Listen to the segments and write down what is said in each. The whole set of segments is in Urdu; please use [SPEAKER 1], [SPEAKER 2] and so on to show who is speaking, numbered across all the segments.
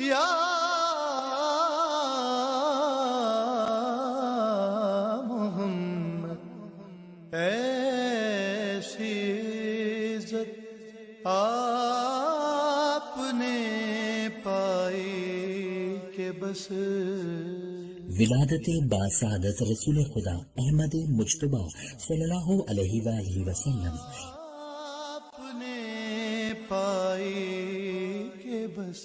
[SPEAKER 1] یا محمد ایسی عزت آپ نے پائی کہ بس
[SPEAKER 2] ولادت باسعادت رسول خدا احمد مجتبی صلی اللہ علیہ وآلہ وسلم
[SPEAKER 1] آپ نے پائی کہ بس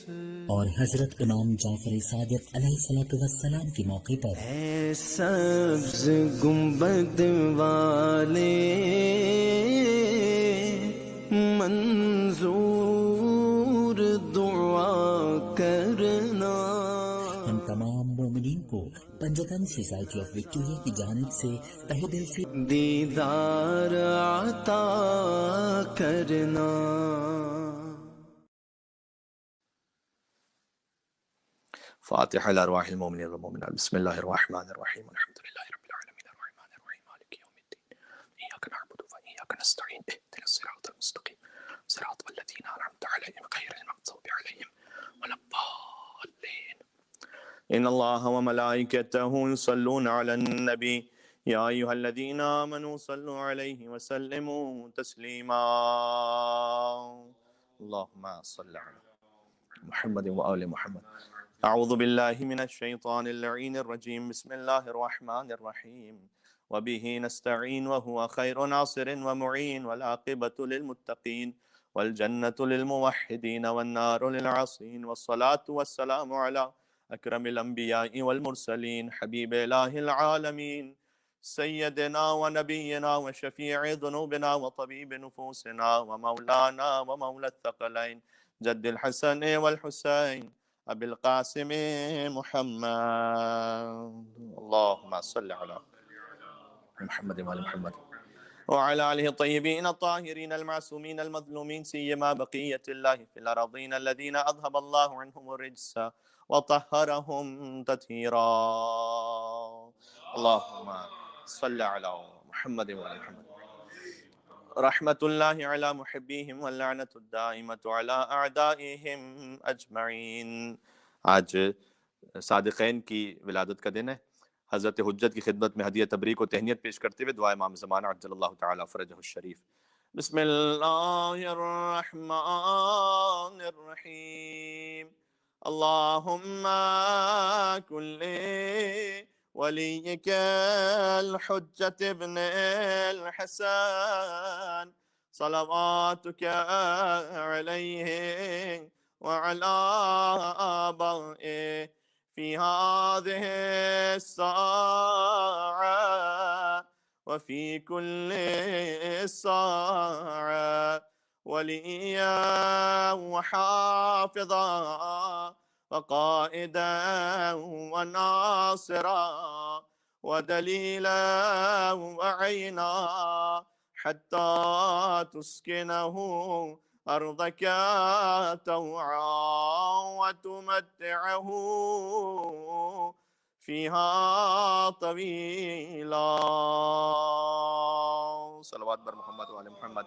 [SPEAKER 2] اور حضرت امام جعفر صادق علیہ السلام کے موقع پر
[SPEAKER 3] اے سبز گنبد والے منظور دعا کرنا،
[SPEAKER 2] ہم تمام مومنین کو پنجتن سوسائٹی آف وکٹوریا کی جانب سے تہہ دل سے
[SPEAKER 3] دیدار عطا کرنا۔
[SPEAKER 4] فاتحة الأرواح المؤمنين والمؤمنات. بسم الله الرحمن الرحيم. الحمد لله رب العالمين الرحمن الرحيم مالك يوم الدين إياك نعبد وإياك نستعين اهدنا الصراط المستقيم صراط الذين أنعمت عليهم غير المغضوب عليهم ولا الضالين. إن الله وملائكته يصلون على النبي يا أيها الذين آمنوا صلوا عليه وسلموا تسليما. اللهم صل على محمد وآل محمد. اعوذ باللہ من الشیطان اللعین الرجیم. بسم اللہ الرحمن الرحیم. وبہ نستعین وہو خیر ناصر ومعین والعاقبۃ للمتقین والجنۃ للموحدین والنار للعاصین والصلاة والسلام علی اکرم الانبیاء والمرسلین حبیب الہ العالمین سیدنا ونبینا وشفیع ذنوبنا وطبیب نفوسنا ومولانا ومولا الثقلین جد الحسن والحسین ابی القاسم محمد. اللهم صل على محمد وآل محمد وعلى آله الطيبين الطاهرين المعصومين المظلومين سيما بقية الله في الأراضين الذين أذهب الله عنهم الرجس وطهرهم تطهيرا. اللهم صل على محمد وآل محمد. رحمت اللہ علی محبیہم واللعنت الدائمۃ علی اعدائہم اجمعین. آج صادقین کی ولادت کا دن ہے. حضرت حجت کی خدمت میں ہدیہ تبریک و تہنیت پیش کرتے ہوئے دعا امام زمانہ عجل اللہ تعالی فرجہ الشریف. بسم اللہ الرحمن الرحیم. اللہم کلی ولیک الحجت ابن الحسن صلواتک علیہ وعلى آبائه في هذه الساعة وفي كل ساعة وليا وحافظا وقائدا وناصرا ودليلا وعينا حتى تسكنه أرضك طوعا وتمتعه فيها طويلا. صلوات بر محمد وآل محمد.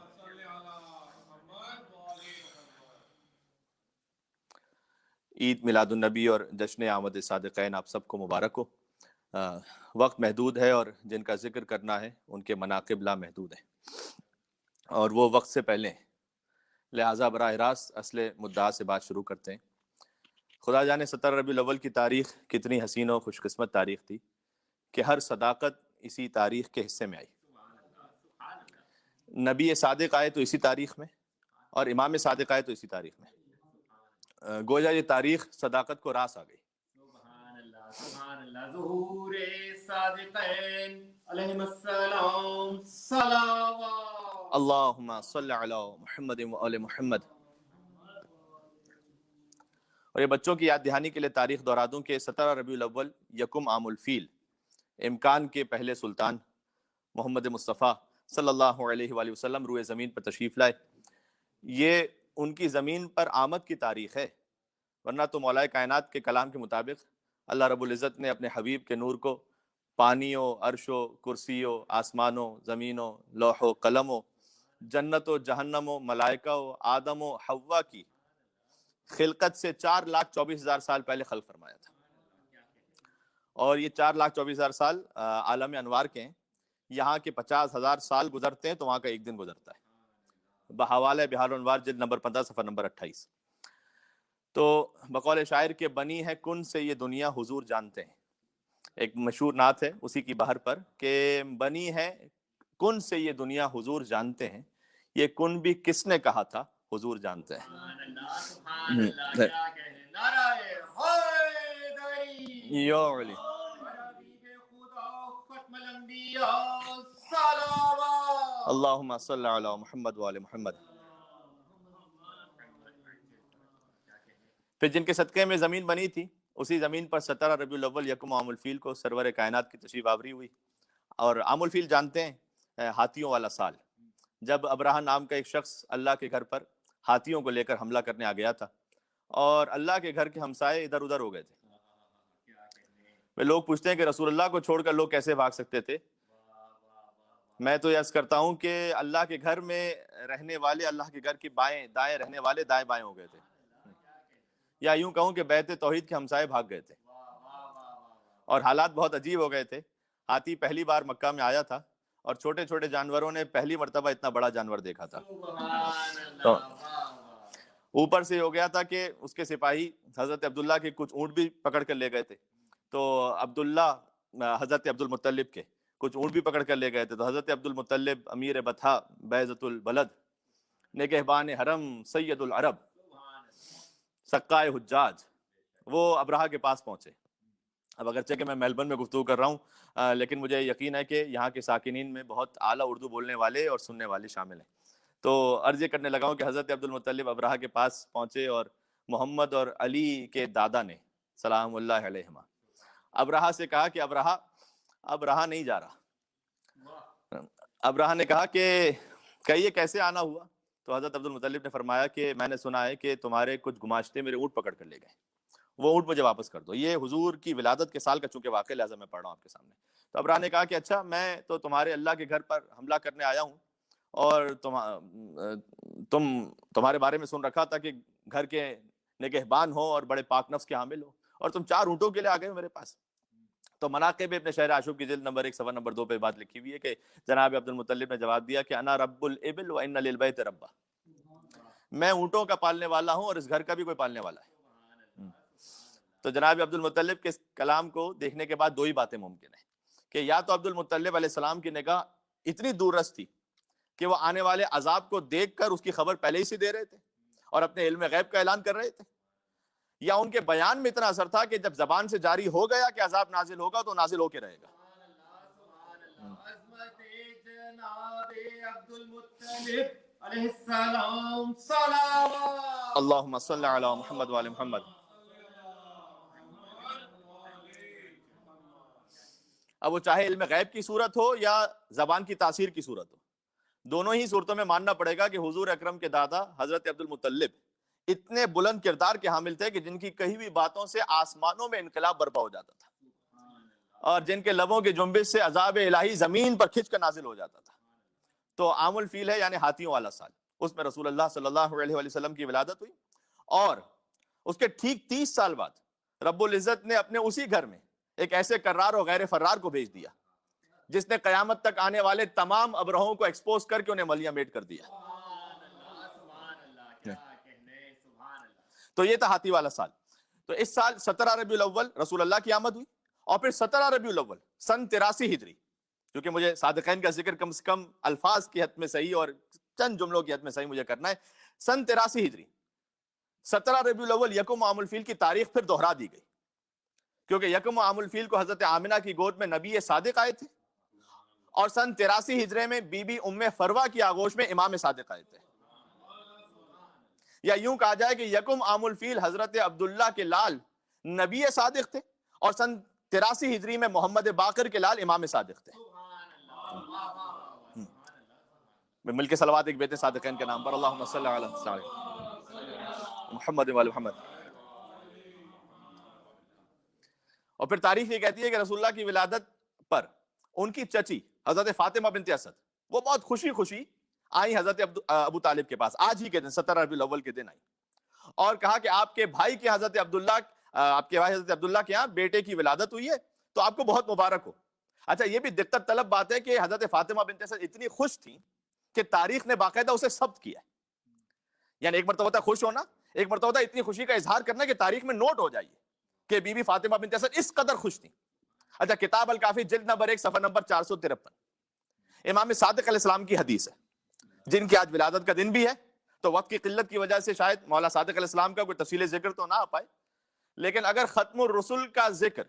[SPEAKER 4] عید میلاد النبی اور جشن آمد صادقین آپ سب کو مبارک ہو. وقت محدود ہے اور جن کا ذکر کرنا ہے ان کے مناقب لامحدود ہیں اور وہ وقت سے پہلے ہیں، لہٰذا براہ راست اصل مدعا سے بات شروع کرتے ہیں. خدا جانے 17 ربیع الاول کی تاریخ کتنی حسین و خوش قسمت تاریخ تھی کہ ہر صداقت اسی تاریخ کے حصے میں آئی. نبی صادق آئے تو اسی تاریخ میں اور امام صادق آئے تو اسی تاریخ میں. گویا یہ تاریخ صداقت کو راس آ گئی.
[SPEAKER 5] سبحان اللہ. ظہور صادقین علیہم السلام صلوات.
[SPEAKER 4] اللہم صل علی محمد وآل محمد. اور یہ بچوں کی یاد دہانی کے لیے تاریخ دہرا دوں کہ 17 ربیع الاول یکم عام الفیل امکان کے پہلے سلطان محمد مصطفیٰ صلی اللہ علیہ وآلہ وسلم روئے زمین پر تشریف لائے. یہ ان کی زمین پر آمد کی تاریخ ہے، ورنہ تو مولا کائنات کے کلام کے مطابق اللہ رب العزت نے اپنے حبیب کے نور کو پانیوں، عرشوں، کرسیوں، آسمانوں، زمینوں، لوح و قلموں، جنت و جہنم و ملائکہ و آدم و حوا کی خلقت سے 4,24,000 سال پہلے خلق فرمایا تھا، اور یہ 4,24,000 سال عالم انوار کے ہیں. یہاں کے 50,000 سال گزرتے ہیں تو وہاں کا ایک دن گزرتا ہے. بحوالہ بحار الانوار جلد نمبر 15 صفحہ نمبر 28. تو بقول شاعر کے بنی ہے کن سے یہ دنیا حضور جانتے ہیں. ایک مشہور نعت ہے اسی کی بہر پر کہ بنی ہے کن سے یہ دنیا حضور جانتے ہیں، یہ کن بھی کس نے کہا تھا حضور جانتے ہیں.
[SPEAKER 5] سبحان اللہ سبحان اللہ، کیا کہنے، نعرہ حیدری
[SPEAKER 4] یا علی
[SPEAKER 5] حبیب خدا ختم الانبیاء صلوات.
[SPEAKER 4] اللہم صلی علی محمد وآل محمد. پھر جن کے صدقے میں زمین بنی تھی اسی زمین پر 17 ربیع الاول یکم عام الفیل کو سرور کائنات کی تشریف آوری ہوئی. اور عام الفیل جانتے ہیں ہاتھیوں والا سال، جب ابراہ نام کا ایک شخص اللہ کے گھر پر ہاتھیوں کو لے کر حملہ کرنے آ گیا تھا اور اللہ کے گھر کے ہمسائے ادھر ادھر ہو گئے تھے. لوگ پوچھتے ہیں کہ رسول اللہ کو چھوڑ کر لوگ کیسے بھاگ سکتے تھے؟ میں تو یہ عرض کرتا ہوں کہ اللہ کے گھر میں رہنے والے، اللہ کے گھر کی بائیں دائیں رہنے والے دائیں بائیں ہو گئے تھے، یا یوں کہوں کہ بیت توحید کے ہمسائے بھاگ گئے تھے. اور حالات بہت عجیب ہو گئے تھے. ہاتھی پہلی بار مکہ میں آیا تھا اور چھوٹے چھوٹے جانوروں نے پہلی مرتبہ اتنا بڑا جانور دیکھا تھا. تو اوپر سے ہو گیا تھا کہ اس کے سپاہی حضرت عبداللہ کے کچھ اونٹ بھی پکڑ کر لے گئے تھے. تو عبداللہ حضرت عبد المطلب کے کچھ اونٹ بھی پکڑ کر لے گئے تھے. تو حضرت عبد المطلب امیر بطھا بیضۃ البلد نگہبان حرم سید العرب سقائے حجاج، وہ ابراہ کے پاس پہنچے. اب اگرچہ کہ میں میلبرن میں گفتگو کر رہا ہوں لیکن مجھے یقین ہے کہ یہاں کے ساکنین میں بہت اعلیٰ اردو بولنے والے اور سننے والے شامل ہیں. تو عرض یہ کرنے لگا ہوں کہ حضرت عبد المطلب ابراہ کے پاس پہنچے اور محمد اور علی کے دادا نے سلام اللہ علیہما ابراہ سے کہا کہ ابراہ نہیں جا رہا. ابراہ نے کہا کہ یہ کیسے آنا ہوا؟ تو حضرت عبد المطلب نے فرمایا کہ میں نے سنا ہے کہ تمہارے کچھ گماشتے میرے اونٹ پکڑ کر لے گئے، وہ اونٹ مجھے واپس کر دو. یہ حضور کی ولادت کے سال کا چونکہ واقعہ لہٰذا میں پڑھ رہا ہوں آپ کے سامنے. تو ابراہ نے کہا کہ اچھا، میں تو تمہارے اللہ کے گھر پر حملہ کرنے آیا ہوں اور تمہارے بارے میں سن رکھا تھا کہ گھر کے نگہبان ہو اور بڑے پاک نفس کے حامل ہو، اور تم 4 اونٹوں کے لیے آ گئے ہو میرے پاس. تو مناقب ابن شہر عاشوب کی جلد نمبر 1 صفحہ نمبر 2 پہ بات لکھی ہوئی ہے کہ جناب عبد المطلب نے جواب دیا کہ انا رب الابل و ان للبیت ربا، میں اونٹوں کا پالنے والا ہوں اور اس گھر کا بھی کوئی پالنے والا ہے. تو جناب عبد المطلب کے کلام کو دیکھنے کے بعد 2 ہی باتیں ممکن ہیں کہ یا تو عبد المطلب علیہ السلام کی نگاہ اتنی دور رس تھی کہ وہ آنے والے عذاب کو دیکھ کر اس کی خبر پہلے ہی سے دے رہے تھے اور اپنے علم غیب کا اعلان کر رہے تھے، یا ان کے بیان میں اتنا اثر تھا کہ جب زبان سے جاری ہو گیا کہ عذاب نازل ہوگا تو نازل ہو کے رہے گا.
[SPEAKER 5] عظمت جناب عبد المطلب علیہ السلام صلوات.
[SPEAKER 4] اللہم صلی علی محمد وآل محمد. اب وہ چاہے علم غیب کی صورت ہو یا زبان کی تاثیر کی صورت ہو، دونوں ہی صورتوں میں ماننا پڑے گا کہ حضور اکرم کے دادا حضرت عبد المطلب اتنے بلند کردار کے حامل تھے کہ جن کی کہی ہوئی باتوں سے آسمانوں میں انقلاب برپا ہو جاتا تھا اور جن کے لبوں کے جنبش سے عذاب الہی زمین پر کھنچ کر نازل ہو جاتا تھا. تو عام الفیل ہے یعنی ہاتھیوں والا سال، اس میں رسول اللہ صلی اللہ علیہ وسلم کی ولادت ہوئی اور اس کے ٹھیک 30 سال بعد رب العزت نے اپنے اسی گھر میں ایک ایسے کرار اور غیر فرار کو بھیج دیا جس نے قیامت تک آنے والے تمام ابرہوں کو ایکسپوز کر کے انہیں ملیہ میٹ کر دیا. تو یہ تھا ہاتھی والا سال. تو اس سال 17 ربیع الاول رسول اللہ کی آمد ہوئی اور پھر 17 ربیع الاول سن 83 ہجری، کیونکہ مجھے صادقین کا ذکر کم سے کم الفاظ کی حد میں صحیح اور چند جملوں کی حد میں صحیح مجھے کرنا ہے. سن 83 ہجری 17 ربیع الاول یکم عام الفیل کی تاریخ پھر دوہرا دی گئی، کیونکہ یکم عام الفیل کو حضرت آمنہ کی گود میں نبی صادق آئے تھے اور سن 83 ہجرے میں بی بی ام فروہ کی آغوش میں امام صادق آئے تھے. یا یوں کہا جائے کہ یکم عام الفیل حضرت عبداللہ کے لال نبی صادق تھے اور سن 83 ہجری میں محمد باقر کے لال امام صادق تھے. مل کے صلوات ایک بیت صادقین کے نام پر. اللہم صلی علی محمد و محمد. اور پھر تاریخ یہ کہتی ہے کہ رسول اللہ کی ولادت پر ان کی چچی حضرت فاطمہ بنت اسد وہ بہت خوشی خوشی آئی حضرت ابو طالب کے پاس. آج ہی کے دن 17 ربیع الاول کے دن آئی اور کہا کہ آپ کے بھائی کے حضرت عبداللہ آپ کے بھائی حضرت عبداللہ کے یہاں بیٹے کی ولادت ہوئی ہے تو آپ کو بہت مبارک ہو. اچھا یہ بھی دقت طلب بات ہے کہ حضرت فاطمہ بنت اسد اتنی خوش تھی کہ تاریخ نے باقاعدہ اسے ثبت کیا ہے. یعنی ایک مرتبہ ہوتا ہے خوش ہونا, ایک مرتبہ ہوتا ہے اتنی خوشی کا اظہار کرنا کہ تاریخ میں نوٹ ہو جائیے کہ بی بی فاطمہ بنت اسد اس قدر خوش تھی. اچھا کتاب الکافی جلد نمبر 1 صفحہ نمبر 453 امام صادق علیہ السلام کی حدیث ہے, جن کی آج ولادت کا دن بھی ہے. تو وقت کی قلت کی وجہ سے شاید مولا صادق علیہ السلام کا کوئی تفصیل ذکر تو نہ آ پائے, لیکن اگر ختم الرسل کا ذکر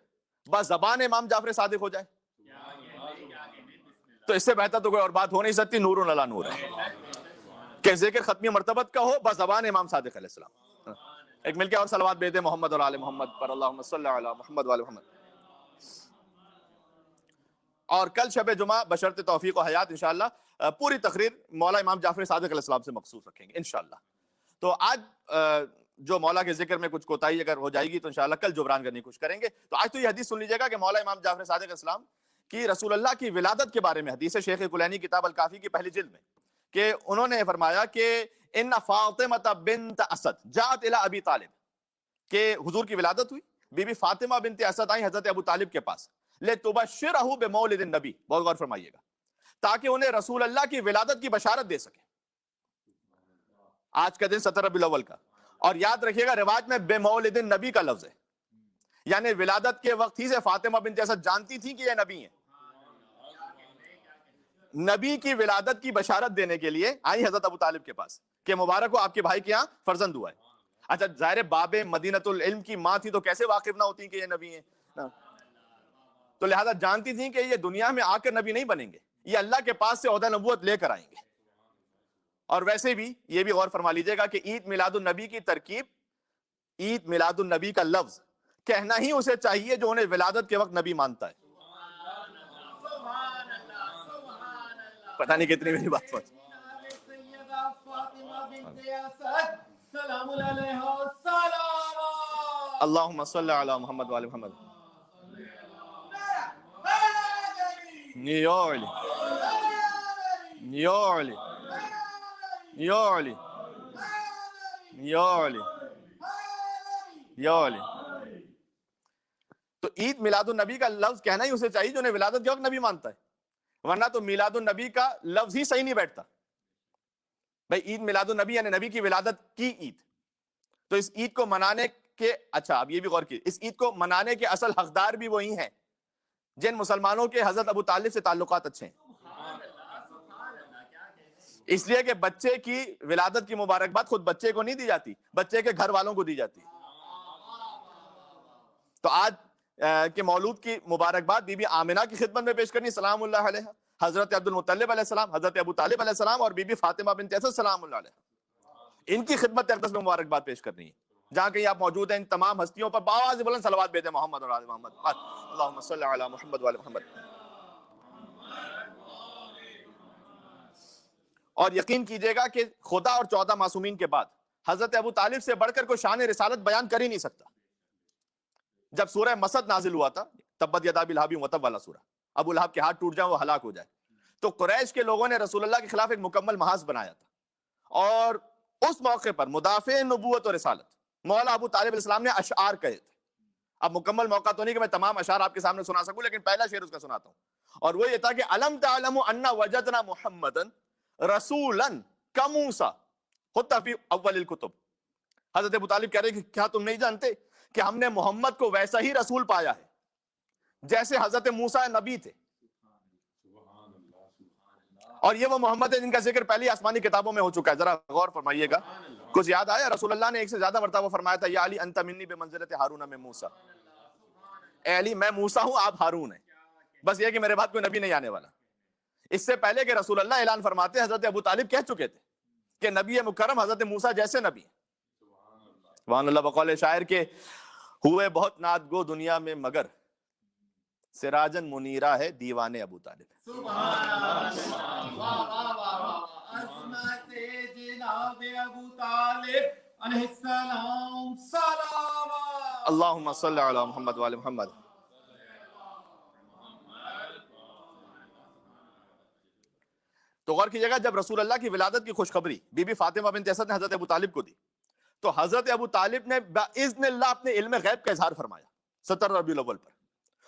[SPEAKER 4] بس زبان امام جعفر صادق ہو جائے تو اس سے بہتر تو کوئی اور بات ہو نہیں سکتی. نور علی نور ہے کہ ذکر ختمی مرتبت کا ہو بس زبان امام صادق علیہ السلام. ایک مل کے اور صلوات بھیجتے محمد اور آل محمد پر, اللہم صلی علی محمد و آل محمد. اور کل شب جمعہ بشرط توفیق و حیات انشاءاللہ پوری تقریر مولا امام جعفر صادق علیہ السلام سے مخصوص رکھیں گے انشاءاللہ. تو آج جو مولا کے ذکر میں کچھ کوتاہی اگر ہو جائے گی تو انشاءاللہ کل جبران کرنے کی کوشش کریں گے. تو آج تو یہ حدیث سن لیجیے گا کہ مولا امام جعفر صادق علیہ السلام کی رسول اللہ کی ولادت کے بارے میں حدیث ہے شیخ کلینی کتاب الکافی کی پہلی جلد میں, کہ انہوں نے فرمایا کہ ان فاطمہ بنت اسد جاءت الی ابی طالب, کہ حضور کی ولادت ہوئی, بی بی فاطمہ بنت اسد آئی حضرت ابو طالب کے پاس, لتبشرہ بمولد النبی, بہت غور فرمائیے گا, تاکہ انہیں رسول اللہ کی ولادت کی بشارت دے سکے. آج کا دن 17 ربیع الاول کا, اور یاد رکھیے گا روایت میں بمولد النبی کا لفظ ہے, یعنی ولادت کے وقت ہی سے فاطمہ بنت اسد جانتی تھی کہ یہ نبی ہیں. نبی کی ولادت کی بشارت دینے کے لیے آئی حضرت ابو طالب کے پاس کہ مبارک ہو آپ کے بھائی کے یہاں فرزند ہوا ہے. اچھا ظاہر باب مدینۃ العلم کی ماں تھی تو کیسے واقف نہ ہوتی کہ یہ نبی ہیں, تو لہذا جانتی تھیں کہ یہ دنیا میں آ کر نبی نہیں بنیں گے, یہ اللہ کے پاس سے عہدہ نبوت لے کر آئیں گے. اور ویسے بھی یہ بھی غور فرما لیجیے گا کہ عید میلاد النبی کی ترکیب, عید میلاد النبی کا لفظ کہنا ہی اسے چاہیے جو انہیں ولادت کے وقت نبی مانتا ہے. پتہ نہیں کتنی میری بات پہنچ.
[SPEAKER 5] سیدہ فاطمہ بنت اسد سلام علیہا سلام.
[SPEAKER 4] اللہم صلی علی محمد و آل محمد. نیولی نیولی نیولی نیولی نیولی. تو عید میلاد النبی کا لفظ کہنا ہی اسے چاہیے جو انہیں ولادت کے وقت نبی مانتا ہے, ورنہ تو میلاد النبی کا لفظ ہی صحیح نہیں بیٹھتا. بھائی عید میلاد النبی یعنی نبی کی ولادت کی عید, تو اس عید کو منانے کے, اچھا اب یہ بھی غور کیجیے, اس عید کو منانے کے اصل حقدار بھی وہی ہیں جن مسلمانوں کے حضرت ابو طالب سے تعلقات اچھے ہیں. اس لیے کہ بچے کی ولادت کی مبارکباد خود بچے کو نہیں دی جاتی, بچے کے گھر والوں کو دی جاتی. تو آج کے مولود کی مبارکباد بی بی آمنہ کی خدمت میں پیش کرنی سلام اللہ علیہ, حضرت عبد المطلب علیہ السلام, حضرت ابو طالب علیہ السلام اور بی بی فاطمہ بنت اسد سلام اللہ علیہ, ان کی خدمت اقدس میں مبارکباد پیش کرنی ہے. جہاں کہیں آپ موجود ہیں ان تمام ہستیوں پر باواز بلند صلوات بھیجیں محمد اور آل محمد. اللہم صلی علی محمد و آل محمد. اور یقین کیجئے گا کہ خدا اور 14 معصومین کے بعد حضرت ابو طالب سے بڑھ کر کوئی شان رسالت بیان کر ہی نہیں سکتا. جب سورہ مسد نازل ہوا تھا, تبت یدا ابی لہب وتب والا سورہ, ابو لہب کے ہاتھ ٹوٹ جائیں وہ ہلاک ہو جائے, تو قریش کے لوگوں نے رسول اللہ کے خلاف ایک مکمل محاذ بنایا تھا, اور اس موقع پر مدافع نبوت و رسالت مولا ابو طالب علیہ السلام نے اشعار کہے تھے. اب مکمل موقع تو نہیں کہ میں تمام اشعار آپ کے سامنے سنا سکوں, لیکن پہلا شعر اس کا سناتا ہوں, اور وہ یہ تھا کہ الم تعلم ان وجدنا محمدا رسولا کموسیٰ خط فی اول الکتب. حضرت ابو طالب کہہ رہے کہ کیا تم نہیں جانتے کہ ہم نے محمد کو ویسا ہی رسول پایا ہے جیسے حضرت موسیٰ نبی تھے, اور یہ وہ محمد ہے جن کا ذکر پہلی آسمانی کتابوں میں ہو چکا ہے. ذرا غور فرمائیے گا, کچھ یاد آیا؟ رسول اللہ نے ایک سے زیادہ مرتبہ فرمایا تھا یا علی انت منی بمنزلت ہارون من موسیٰ, اے علی میں موسیٰ ہوں آپ ہارون ہیں, بس یہ کہ میرے بعد کوئی نبی نہیں آنے والا. اس سے پہلے کہ رسول اللہ اعلان فرماتے حضرت ابو طالب کہہ چکے تھے کہ نبی مکرم حضرت موسیٰ جیسے نبی ہیں. سبحان اللہ. بقول شاعر کے ہوئے بہت نعت گو دنیا میں مگر سراجن منیرہ ہے دیوان ابو طالب.
[SPEAKER 5] سبحان اللہ. عظمت جناب ابو طالب علیہ السلام صلوات.
[SPEAKER 4] اللہم صلی علی محمد و آل محمد. تو غور کیجیے گا, جب رسول اللہ کی ولادت کی خوشخبری بی بی فاطمہ بنت اسد نے حضرت ابو طالب کو دی تو حضرت ابو طالب نے باذن اللہ اپنے علم غیب کا اظہار فرمایا 17 ربیع الاول پر،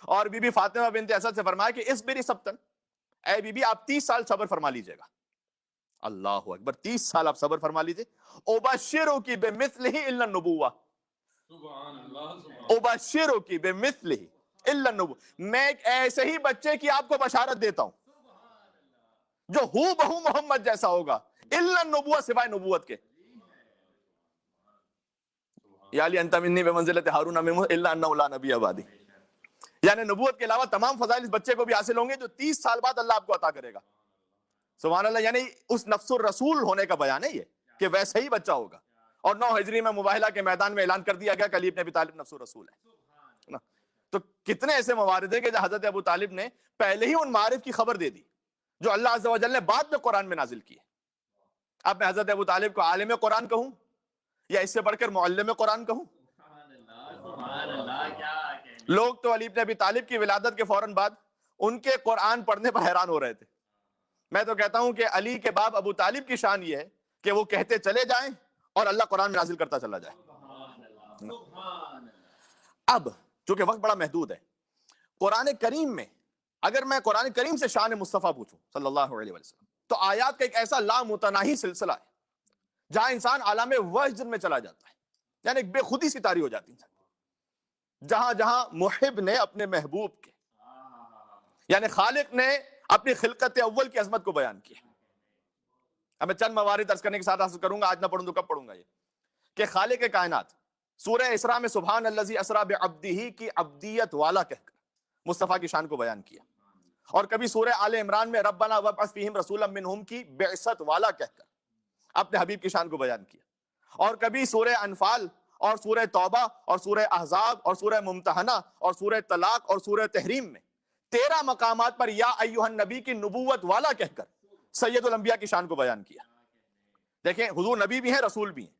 [SPEAKER 4] اور بی بی فاطمہ بنت اسد سے فرمایا کہ اس بری سبتن، اے بی بی آپ 30 سال صبر فرما لیجئے گا. اللہ اکبر، 30 سال آپ صبر فرما لیجئے. ابشرک بمثلہ الا النبوہ، ابشرک بمثلہ الا النبوہ، میں ایک ایسے ہی بچے کی آپ کو بشارت دیتا ہوں جو ہو بہو محمد جیسا ہوگا، الا النبوہ، سوائے نبوت کے. یا علی انت منی بمنزلۃ ہارون من موسیٰ الا انہ لا نبی بعدی، یعنی نبوت کے علاوہ تمام فضائل اس بچے کو بھی حاصل ہوں گے جو 30 سال بعد اللہ آپ کو عطا کرے گا. سبحان اللہ، یعنی اس نفس الرسول ہونے کا بیان ہے یہ کہ ویسے ہی بچہ ہوگا. اور 9 ہجری میں مباہلہ کے میدان میں اعلان کر دیا گیا کہ علی بن ابی طالب نفس الرسول ہے. تو کتنے ایسے موارد ہیں کہ حضرت ابو طالب نے پہلے ہی ان معارف کی خبر دے دی جو اللہ عز و جل نے بعد میں قرآن میں نازل کی ہے. اب میں حضرت ابو طالب کو عالم قرآن کہوں یا اس سے بڑھ کر معلم قرآن کہوں؟ لوگ تو علی بن ابی طالب کی ولادت کے فوراً بعد ان کے قرآن پڑھنے پر حیران ہو رہے تھے. میں تو کہتا ہوں کہ علی کے باپ ابو طالب کی شان یہ ہے کہ وہ کہتے چلے جائیں اور اللہ قرآن میں نازل کرتا چلا جائے. اب چونکہ وقت بڑا محدود ہے، قرآن کریم میں اگر میں قرآن کریم سے شان مصطفیٰ پوچھوں صلی اللہ علیہ وسلم تو آیات کا ایک ایسا لامتناہی سلسلہ ہے جہاں انسان عالم وجد میں چلا جاتا ہے، یعنی ایک بے خودی سی طاری ہو جاتی ہے. جہاں جہاں محب نے اپنے محبوب کے، یعنی خالق نے اپنی خلقت اول کی عظمت کو بیان کیا. اب میں چند موارد عرض کرنے کے ساتھ حاصل کروں گا، آج نہ پڑھوں تو کب پڑھوں گا. یہ کہ خالق کائنات سورہ اسراء میں سبحان الذی اسریٰ بعبدہ کی عبدیت والا کہہ کر مصطفیٰ کی شان کو بیان کیا، اور کبھی سورہ آل عمران میں ربنا وابعث فیہم رسولا منہم کی بعثت والا کہہ کر اپنے حبیب کی شان کو بیان کیا، اور کبھی سورہ انفال اور سورہ توبہ اور سورہ احزاب اور سورہ ممتحنہ اور سورہ طلاق اور سورہ تحریم میں 13 مقامات پر یا ایھا النبی کی نبوت والا کہہ کر سید الانبیاء کی شان کو بیان کیا. دیکھیں حضور نبی بھی ہیں، رسول بھی ہیں.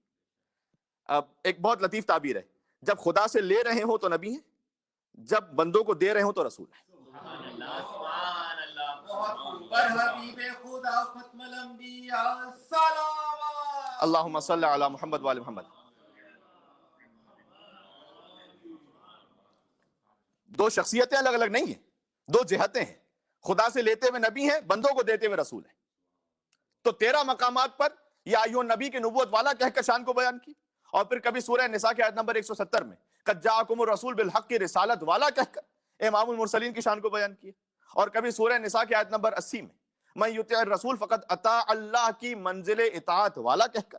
[SPEAKER 4] اب ایک بہت لطیف تعبیر ہے، جب خدا سے لے رہے ہوں تو نبی ہیں، جب بندوں کو دے رہے ہوں تو رسول ہیں. اللہم صلی علی محمد وآل محمد. دو شخصیتیں الگ الگ نہیں ہیں، دو جہتیں ہیں. خدا سے لیتے ہوئے نبی ہیں، بندوں کو دیتے ہوئے رسول ہیں. تو 13 مقامات پر یا ایھا النبی کی نبوت والا کہہ کر شان کو بیان کی، اور پھر کبھی سورہ نساء کی آیت نمبر 170 میں قد جاءکم الرسول بالحق کی رسالت والا کہہ کر امام المرسلین کی شان کو بیان کیا، اور کبھی سورہ نساء کی آیت نمبر 80 میں من یطع الرسول فقد اطاع اللہ کی منزل اطاعت والا کہہ کر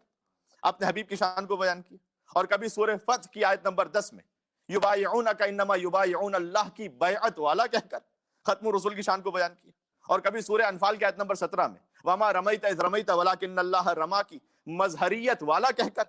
[SPEAKER 4] اپنے حبیب کی شان کو بیان کیا، اور کبھی سورہ فتح کی آیت نمبر 10 میں یبایعونک انما یبایعون اللہ کی بیعت والا کہہ کر ختم الرسول کی شان کو بیان کیا، اور کبھی سورہ انفال کی آیت نمبر 17 میں وما رمیت اذ رمیت ولکن اللہ رما کی مظہریت والا کہہ کر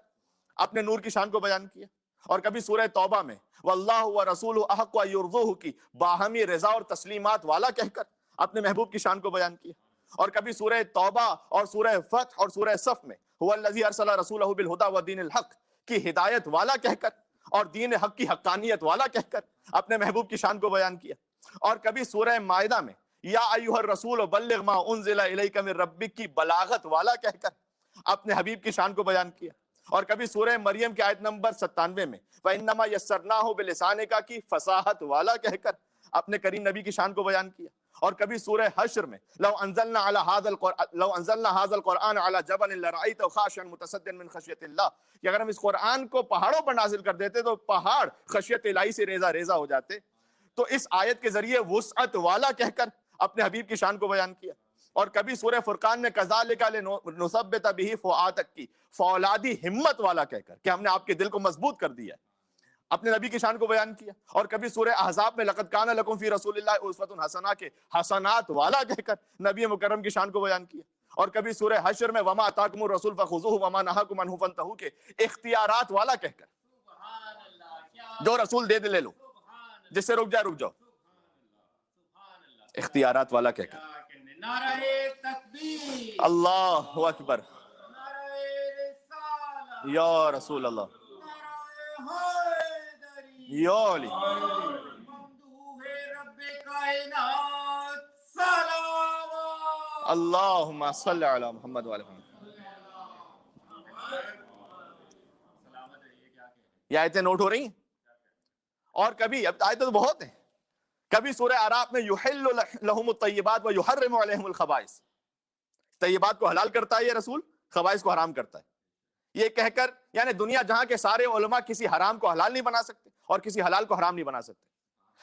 [SPEAKER 4] اپنے نور کی شان کو بیان کیا، اور کبھی سورہ توبہ میں واللہ ورسولہ احق ان یرضوہ کی باہمی رضا اور تسلیمات والا کہہ کر اپنے محبوب کی شان کو بیان کیا، اور کبھی سورہ توبہ اور سورہ فتح اور سورہ صف میں هو الذی ارسل رسولہ بالہدی ودین الحق کی ہدایت والا کہہ کر اور دین حق کی حقانیت والا کہہ کر اپنے محبوب کی شان کو بیان کیا، اور کبھی سورہ مائدہ میں یا ایھا الرسول بلغ ما انزل الیک من ربک کی بلاغت والا کہہ کر اپنے حبیب کی شان کو بیان کیا، اور کبھی سورہ مریم کی آیت نمبر 97 میں وَإِنَّمَا يَسَّرْنَاهُ بِلِسَانِكَ کی فصاحت والا کہہ کر اپنے کریم نبی کی شان کو بیان کیا، اور کبھی سورہ حشر میں لو انزلنا هذا القرآن على جبل لرأيته خاشعا متصدعا من خشیۃ اللہ، کہ اگر ہم اس قرآن کو پہاڑوں پر نازل کر دیتے تو پہاڑ خشیت الہی سے ریزہ ریزہ ہو جاتے. تو اس آیت کے ذریعے وسعت والا کہہ کر اپنے حبیب کی شان کو بیان کیا، اور کبھی سورہ فرقان میں کذالک لنثبت بہ فؤادک کی فولادی ہمت والا کہہ کر کہ ہم نے آپ کے دل کو مضبوط کر دیا، اپنے نبی کی شان کو بیان کیا، اور کبھی سورہ احزاب میں لقد کان لکم فی رسول اللہ اسوۃ حسنہ کے حسنات والا کہہ کر نبی مکرم کی شان کو بیان کیا، اور کبھی سورہ حشر میں وما اتاکم الرسول فخذوہ وما نہاکم عنہ فانتہوا کے اختیارات والا کہہ کر جو رسول دے لے لو، جس سے رک جائے رک جاؤ، اختیارات والا کہہ کر.
[SPEAKER 5] نعرہ تکبیر،
[SPEAKER 4] اللہ اکبر،
[SPEAKER 5] نعرہ رسالت،
[SPEAKER 4] یا رسول اللہ،
[SPEAKER 5] نعرہ حیدری،
[SPEAKER 4] یا علی.
[SPEAKER 5] ممدوح رب کائنات صلوات.
[SPEAKER 4] اللہم صلی علی محمد وعلی محمد. یہ آیتیں نوٹ ہو رہی ہیں؟ اور کبھی اب آیتیں تو بہت ہیں، کبھی سورہ اعراف میں یحل لہم الطیبات ویحرم علیہم الخبائث، طیبات کو حلال کرتا ہے یہ رسول، خبائث کو حرام کرتا ہے، یہ کہہ کر یعنی دنیا جہاں کے سارے علماء کسی حرام کو حلال نہیں بنا سکتے اور کسی حلال کو حرام نہیں بنا سکتے،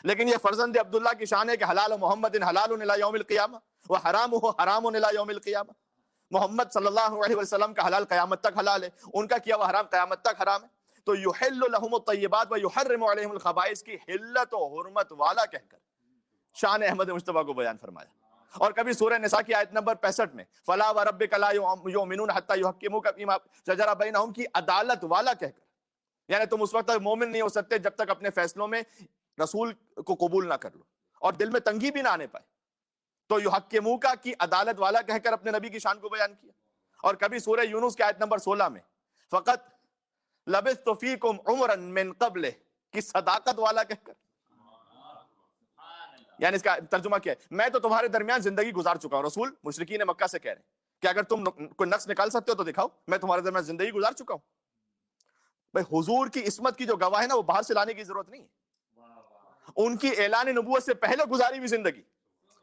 [SPEAKER 4] لیکن یہ فرزند عبداللہ کی شان ہے کہ حلال محمد حلال الی یوم القیامہ وحرامہ حرام الی یوم القیامہ، محمد صلی اللہ علیہ وسلم کا حلال قیامت تک حلال ہے، ان کا کیا وہ حرام قیامت تک حرام ہے۔ تو یحل لہم الطیبات ویحرم علیہم الخبائث کی حلت و حرمت والا کہہ کر شان احمد مجتبیٰ کو بیان فرمایا۔ اور کبھی سورہ نساء کی آیت نمبر 65 میں فلا وربک لا یؤمنون حتی یحکموک فیما شجر بینہم کی عدالت والا کہہ کر، یعنی تم اس وقت تک مومن نہیں ہو سکتے جب تک اپنے فیصلوں میں رسول کو قبول نہ کر لو اور دل میں تنگی بھی نہ آنے پائے، تو یحکموک کی عدالت والا کہہ کر اپنے نبی کی شان کو بیان کیا۔ اور کبھی سورہ یونس کی آیت نمبر 16 میں فقط لبثت فیکم عمرا من قبل کی صداقت والا کہہ کر، یعنی اس کا ترجمہ کیا ہے، میں تو تمہارے درمیان زندگی گزار چکا ہوں، رسول مشرکین مکہ سے کہہ رہے ہیں کہ اگر تم کوئی نقص نکال سکتے ہو تو دکھاؤ، میں تمہارے درمیان زندگی گزار چکا ہوں۔ بھائی حضور کی عصمت کی جو گواہ ہے نا وہ باہر سے لانے کی ضرورت نہیں ہے، ان کی اعلان نبوت سے پہلے گزاری ہوئی زندگی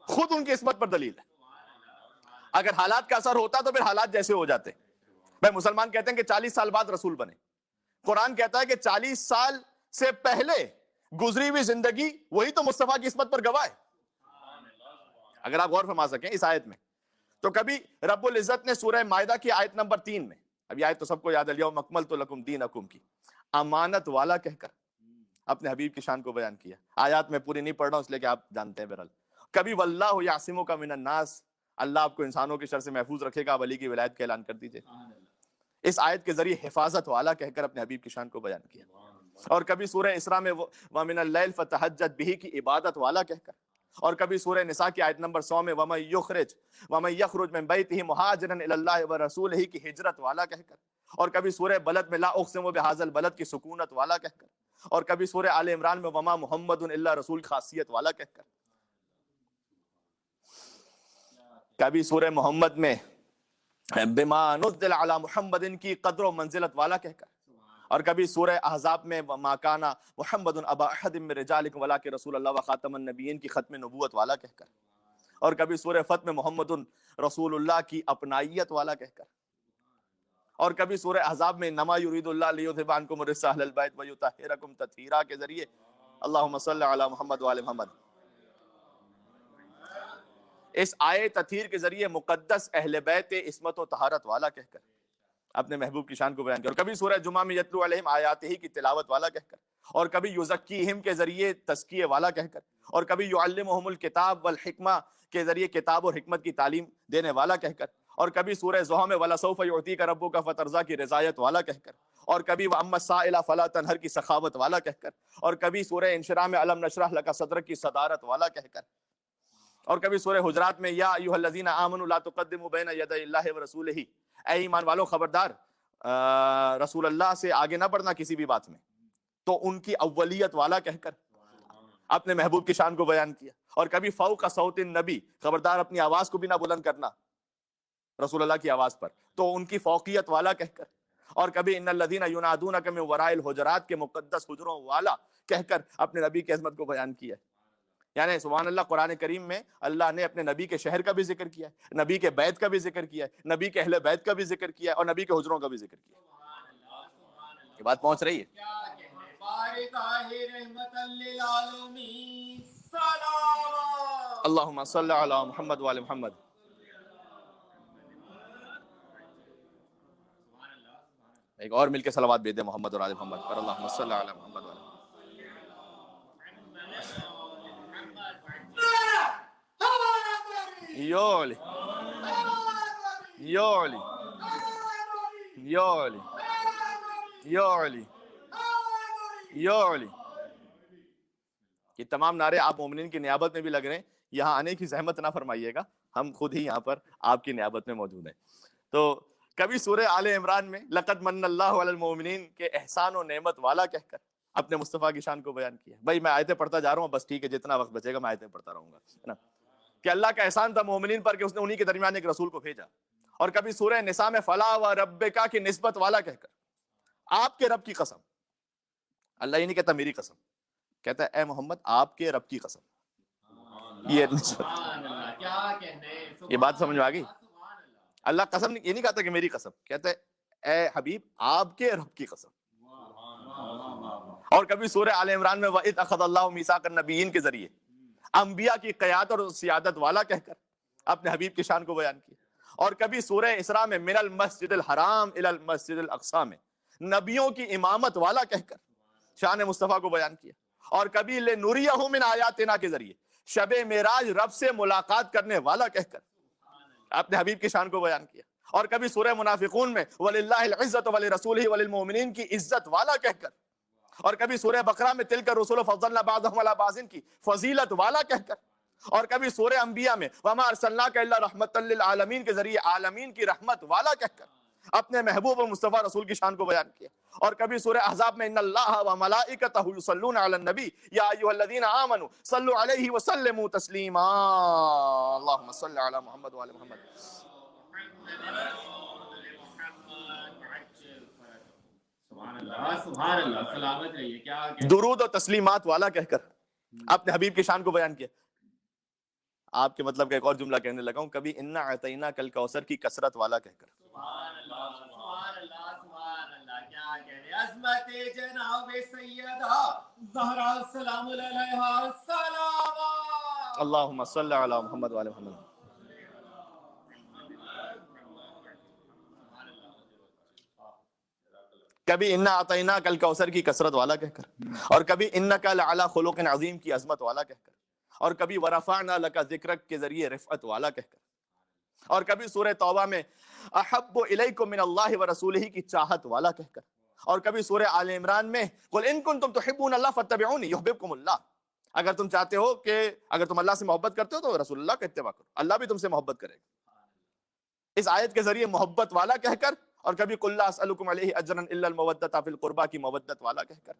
[SPEAKER 4] خود ان کی عصمت پر دلیل ہے۔ اگر حالات کا اثر ہوتا تو پھر حالات جیسے ہو جاتے۔ بھائی مسلمان کہتے ہیں کہ 40 سال بعد رسول بنے، قرآن کہتا ہے کہ 40 سال سے پہلے گزری ہوئی زندگی وہی تو مصطفیٰ کی عصمت پر گواہ ہے، اگر آپ غور فرما سکیں اس آیت میں۔ تو کبھی رب العزت نے سورہ مائدہ کی آیت نمبر 3 میں، اب یہ آیت تو سب کو یاد ہے، الیوم اکملت لکم دینکم کی امانت والا کہہ کر اپنے حبیب کی شان کو بیان کیا۔ آیات میں پوری نہیں پڑھ رہا ہوں اس لیے کہ آپ جانتے ہیں بہرحال۔ کبھی واللہ یعصمک من الناس، اللہ آپ کو انسانوں کی شر سے محفوظ رکھے گا، آپ علی کی ولایت کا اعلان کر دیجئے۔ اس آیت کے ذریعے حفاظت والا کہہ کر اپنے حبیب کی شان کو بیان کیا۔ اور کبھی سورہ اسراء میں وَمِنَ اللَّيْلِ فَتَهَجَّدْ بِهِ کی عبادت والا کہہ کر، اور کبھی سورہ نساء کی آیت نمبر 100 میں وَمَن يَخْرُجْ مِن بَيْتِهِ مُهَاجِرًا إِلَى اللَّهِ وَرَسُولِهِ کی ہجرت والا کہہ کر، اور کبھی سورہ بلد میں لا اقسم بهذا البلد کی سکونت والا کہہ کر، اور کبھی سورہ آل عمران میں وما محمد الا رسول خاصیت والا کہہ کر، کبھی سورہ محمد میں بما نزل علی محمد کی قدر و منزلت والا کہہ کر، اور کبھی سورہ احزاب میں ما کان محمد ابا احد من رجالکم ولکن رسول اللہ وخاتم النبیین کی ختم نبوت والا کہہ کر، اور کبھی سورہ فتح میں محمد رسول اللہ کی اپنائیت والا کہہ کر، اور کبھی سورہ احزاب میں انما یرید اللہ لیذھب عنکم الرجس اہل البیت ویطہرکم تطہیرا کے ذریعے اللہم صل علی محمد وآل محمد، اس آئے تطہیر کے ذریعے مقدس اہل بیت عصمت و طہارت والا کہہ کر اپنے محبوب کی شان کو بیان کیا۔ اور کبھی سورہ جمعہ میں یتلو علیہم آیاتہ کی تلاوت والا کہہ کر، اور کبھی یزکیہم کے ذریعے تزکیے والا کہہ کر، اور کبھی یعلمہم الکتاب والحکمہ کے ذریعے کتاب اور حکمت کی تعلیم دینے والا کہہ کر، اور کبھی سورہ زحا میں وَلَسَوْفَ يُعْطِيكَ رَبُّكَ فَتَرْضَىٰ کی رضایت والا کہہ کر، اور کبھی وَأَمَّا السَّائِلَ فَلَا تَنْهَرْ کی سخاوت والا کہہ کر، اور کبھی سورہ انشراح میں أَلَمْ نَشْرَحْ لَكَ صَدْرَكَ کی صدارت والا کہہ کر، اور کبھی سورہ حجرات میں یا ایھا الذین آمنوا لا تقدموا بین یدی اللہ ورسولہ، اے ایمان والوں خبردار رسول اللہ سے آگے نہ بڑھنا کسی بھی بات میں، تو ان کی اولیت والا کہہ کر اپنے محبوب کی شان کو بیان کیا۔ اور کبھی فوق صوت النبی، خبردار اپنی آواز کو بھی نہ بلند کرنا رسول اللہ کی آواز پر، تو ان کی فوقیت والا کہہ کر، اور کبھی ان الذین ینادونک من وراء الحجرات کے مقدس حجروں والا کہہ کر اپنے نبی کی عظمت کو بیان کیا۔ یعنی سبحان اللہ، قرآن کریم میں اللہ نے اپنے نبی کے شہر کا بھی ذکر کیا ہے، نبی کے بیت کا بھی ذکر کیا ہے، نبی کے اہل بیت کا بھی ذکر کیا ہے، اور نبی کے حجروں کا بھی ذکر کیا ہے۔ یہ بات پہنچ رہی ہے؟ اللہم صلی علی محمد وآل محمد۔ ایک اور مل کے صلوات بھیج دیں محمد اور آل محمد پر، اللہم صلی علی محمد وآل محمد۔ یولی یولی یولی یولی یولی، یہ تمام نعرے آپ مومنین کی نیابت میں بھی لگ رہے ہیں، یہاں آنے کی زحمت نہ فرمائیے گا، ہم خود ہی یہاں پر آپ کی نیابت میں موجود ہیں۔ تو کبھی سورہ آل عمران میں لقد من اللہ علی المؤمنین کے احسان و نعمت والا کہہ کر اپنے مصطفیٰ کی شان کو بیان کیا۔ بھائی میں آیتیں پڑھتا جا رہا ہوں، بس ٹھیک ہے، جتنا وقت بچے گا میں آیتیں پڑھتا رہوں گا، ہے نا، کہ اللہ کا احسان تھا مومنین پر کہ اس نے انہی کے درمیان ایک رسول کو بھیجا۔ اور کبھی سورہ نساء میں فلا و ربک کی نسبت والا کہہ کر آپ کے رب کی قسم، اللہ یہ نہیں کہتا میری قسم، کہتا ہے اے محمد آپ کے رب کی قسم. یہ نسبت،
[SPEAKER 5] کیا کہنے،
[SPEAKER 4] یہ بات سمجھ میں آ گئی. اللہ قسم یہ نہیں کہتا کہ میری قسم، کہتا ہے اے حبیب آپ کے رب کی قسم. اور کبھی سورہ آل عمران میں وَإِذْ أَخَذَ اللَّهُ مِيثَاقَ النَّبِيِّينَ کے ذریعے انبیاء کی قیادت اور سیادت والا کہہ کر اپنے حبیب کی شان کو بیان کیا. اور کبھی سورہ اسراء میں من المسجد الحرام الی المسجد الاقصی میں نبیوں کی امامت والا کہہ کر شان مصطفیٰ کو بیان کیا. اور کبھی لنُرِيَهُ مِنْ آیاتنا کے ذریعے شب معراج رب سے ملاقات کرنے والا کہہ کر اپنے حبیب کی شان کو بیان کیا. اور کبھی سورہ منافقون میں وَلِلَّهِ الْعِزَّةُ وَلِرَسُولِهِ وَلِلْمُؤْمِنِينَ کی عزت والا کہہ کر. اور کبھی سورہ بقرہ میں تِلْكَ الرُّسُلُ فَضَّلْنَا بَعْضَهُمْ عَلَىٰ بَعْضٍ کی فضیلت والا کہہ کر. اور کبھی سورہ انبیاء میں وَمَا أَرْسَلْنَاكَ إِلَّا رَحْمَةً لِّلْعَالَمِينَ کے ذریعے عالمین کی رحمت والا کہہ کر اپنے محبوب و مصطفیٰ رسول کی شان کو بیان کیا. اور کبھی سورہ احزاب میں ان اللہ وملائکتہ یصلون علی النبی یا ایھا الذین آمنوا صلوا علیہ وسلموا تسلیما. اللهم صل علی محمد وعلی محمد.
[SPEAKER 5] سبحان اللہ، سلامت رہیے. کیا کہنے،
[SPEAKER 4] درود و تسلیمات والا کہہ کر اپنے حبیب کی شان کو بیان کیا. آپ کے مطلب کا ایک اور جملہ کہنے لگا ہوں، کبھی انا اعطیناک الکوثر کی کثرت والا کہہ کر.
[SPEAKER 5] سبحان اللہ، سبحان اللہ، سبحان اللہ. کیا کہنے، عظمت جناب سیدہ زہرا سلام علیہا سلام.
[SPEAKER 4] اللہم صل علی محمد وعلی محمد. کبھی انا اعطیناک الکوثر کی کثرت والا کہہ کر. اور کبھی انک لعلی خلق عظیم کی عظمت والا کہہ کر. اور کبھی ورفعنا لک ذکرک کے ذریعے رفعت والا کہہ کر. اور کبھی سورہ توبہ میں احب الیکم من اللہ ورسولہ کی چاہت والا کہہ کر. اور کبھی سورہ آل عمران میں قل ان کنتم تحبون اللہ فاتبعونی یحببکم اللہ. اگر تم چاہتے ہو کہ اگر تم اللہ سے محبت کرتے ہو تو رسول اللہ کا اتباع کرو، اللہ بھی تم سے محبت کرے گا. اس آیت کے ذریعے محبت والا کہہ کر. اور کبھی قل لا اسألکم علیہ اجرا الا المودۃ فی القربى کی مودت والا کہہ کر.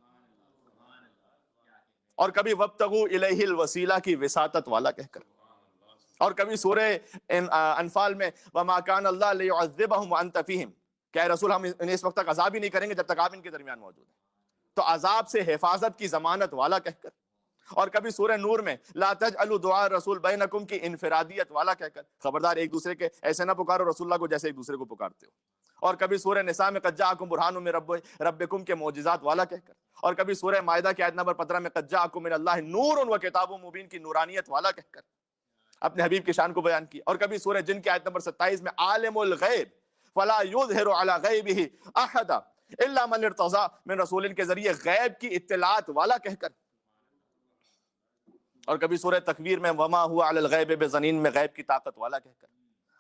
[SPEAKER 4] اور کبھی وابتغوا الیہ الوسیلہ کی وساطت والا کہہ کر. اور کبھی سورہ انفال میں وما کان اللہ لیعذبہم وانت فیہم کہ اے رسول ہم انہیں اس وقت تک عذاب ہی نہیں کریں گے جب تک آپ ان کے درمیان موجود ہیں. تو عذاب سے حفاظت کی ضمانت والا کہہ کر. اور کبھی سورہ نور میں لا تجعلوا دعاء الرسول بینکم کی انفرادیت والا کہہ کر خبردار ایک دوسرے کے ایسے نہ پکارو رسول اللہ کو جیسے ایک دوسرے کو پکارتے ہو. اور کبھی سورہ نساء میں قد جاءکم برہان من ربکم کے معجزات والا کہہ کر. اور کبھی سورہ مائدہ کی آیت نمبر 15 میں قد جاءکم من اللہ نور و کتاب مبین کی نورانیت والا کہہ کر اپنے حبیب کی شان کو بیان کی. اور کبھی سورہ جن کی آیت نمبر 27 میں عالم الغیب فلا یظہر علی غیبہ احد الا من ارتضی من رسول کے ذریعے غیب کی اطلاعات والا کہہ کر. اور کبھی سورہ تکویر میں وما هو علی الغیب بضنین میں غیب کی طاقت والا کہہ کر